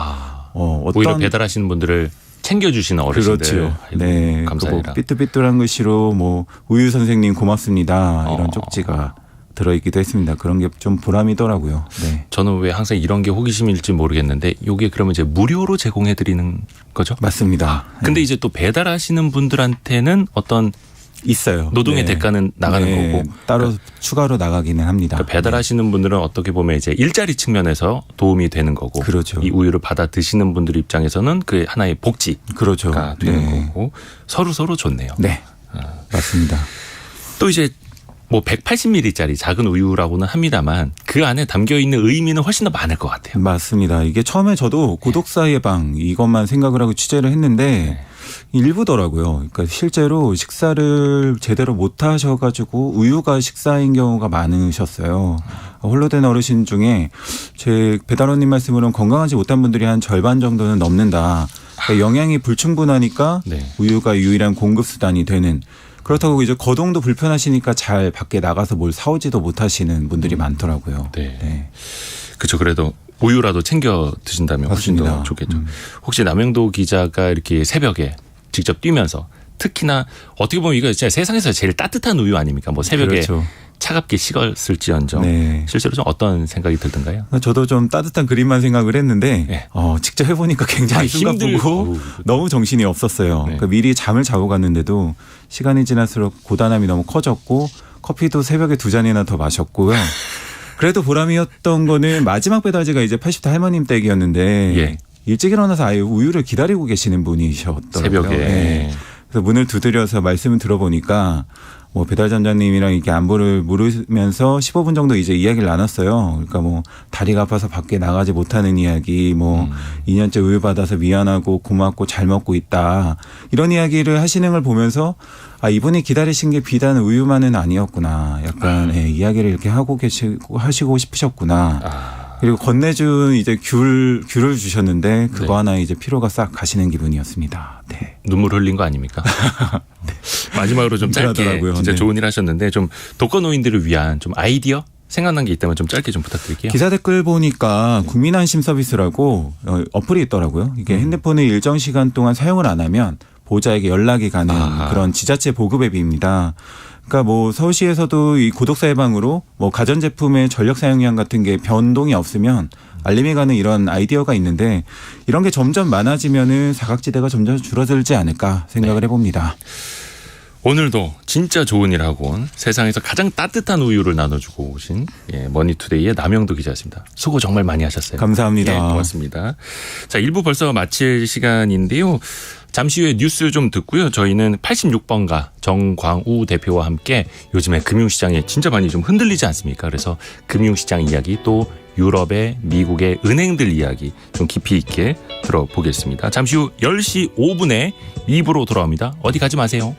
오히려 배달하시는 분들을 챙겨주시는 어르신들. 그렇죠. 아이고, 네, 감사해라. 삐뚤삐뚤한 글씨로 뭐 우유 선생님 고맙습니다 이런 쪽지가 들어있기도 했습니다. 그런 게 좀 보람이더라고요. 네. 저는 왜 항상 이런 게 호기심일지 모르겠는데 이게 그러면 이제 무료로 제공해 드리는 거죠? 맞습니다. 근데 이제 또 배달하시는 분들한테는 어떤 있어요. 노동의 대가는 나가는 거고 따로 추가로 나가기는 합니다. 그러니까 배달하시는 분들은 어떻게 보면 이제 일자리 측면에서 도움이 되는 거고 그렇죠. 이 우유를 받아 드시는 분들 입장에서는 그 하나의 복지가 그렇죠. 되는 거고 서로 좋네요. 네, 맞습니다. 또 이제 뭐 180ml짜리 작은 우유라고는 합니다만 그 안에 담겨 있는 의미는 훨씬 더 많을 것 같아요. 맞습니다. 이게 처음에 저도 고독사 예방 이것만 생각을 하고 취재를 했는데 일부더라고요. 그러니까 실제로 식사를 제대로 못 하셔가지고 우유가 식사인 경우가 많으셨어요. 홀로 된 어르신 중에 제 배달원님 말씀으로는 건강하지 못한 분들이 한 절반 정도는 넘는다. 그러니까 영양이 불충분하니까 우유가 유일한 공급 수단이 되는. 그렇다고 이제 거동도 불편하시니까 잘 밖에 나가서 뭘 사오지도 못하시는 분들이 많더라고요. 네. 그렇죠. 그래도 우유라도 챙겨 드신다면 훨씬 맞습니다. 더 좋겠죠. 혹시 남영도 기자가 이렇게 새벽에 직접 뛰면서 특히나 어떻게 보면 이거 진짜 세상에서 제일 따뜻한 우유 아닙니까? 뭐 새벽에 그렇죠. 차갑게 식었을지언정 네. 실제로 좀 어떤 생각이 들던가요? 저도 좀 따뜻한 그림만 생각을 했는데 네. 직접 해보니까 굉장히 순간 보고 너무 정신이 없었어요. 네. 그러니까 미리 잠을 자고 갔는데도 시간이 지날수록 고단함이 너무 커졌고 커피도 새벽에 2잔이나 더 마셨고요. 그래도 보람이었던 거는 마지막 배달지가 이제 80대 할머님 댁이었는데 예. 일찍 일어나서 아예 우유를 기다리고 계시는 분이셨더라고요. 새벽에. 네. 그래서 문을 두드려서 말씀을 들어보니까 뭐 배달 전자님이랑 이렇게 안부를 물으면서 15분 정도 이제 이야기를 나눴어요. 그러니까 뭐 다리가 아파서 밖에 나가지 못하는 이야기, 뭐 2년째 우유 받아서 미안하고 고맙고 잘 먹고 있다. 이런 이야기를 하시는 걸 보면서 아, 이분이 기다리신 게 비단 우유만은 아니었구나. 약간 이야기를 이렇게 하시고 싶으셨구나. 그리고 건네준 이제 귤을 주셨는데 그거 네. 하나 이제 피로가 싹 가시는 기분이었습니다. 네. 눈물 흘린 거 아닙니까? 네. 마지막으로 좀 짧게 그러더라고요. 진짜 네. 좋은 일 하셨는데 좀 독거노인들을 위한 좀 아이디어 생각난 게 있다면 좀 짧게 좀 부탁드릴게요. 기사 댓글 보니까 국민안심 서비스라고 어플이 있더라고요. 이게 핸드폰을 일정 시간 동안 사용을 안 하면 보호자에게 연락이 가는 그런 지자체 보급 앱입니다. 그러니까 뭐 서울시에서도 이 구독사 예방으로 뭐 가전제품의 전력 사용량 같은 게 변동이 없으면 알림이 가는 이런 아이디어가 있는데 이런 게 점점 많아지면은 사각지대가 점점 줄어들지 않을까 생각을 해봅니다. 오늘도 진짜 좋은 일 하고 온 세상에서 가장 따뜻한 우유를 나눠주고 오신 머니투데이의 남영도 기자였습니다. 수고 정말 많이 하셨어요. 감사합니다. 네, 고맙습니다. 자, 1부 벌써 마칠 시간인데요. 잠시 후에 뉴스 좀 듣고요. 저희는 86번가 정광우 대표와 함께 요즘에 금융시장에 진짜 많이 좀 흔들리지 않습니까? 그래서 금융시장 이야기 또 유럽의 미국의 은행들 이야기 좀 깊이 있게 들어보겠습니다. 잠시 후 10시 5분에 2부로 돌아옵니다. 어디 가지 마세요.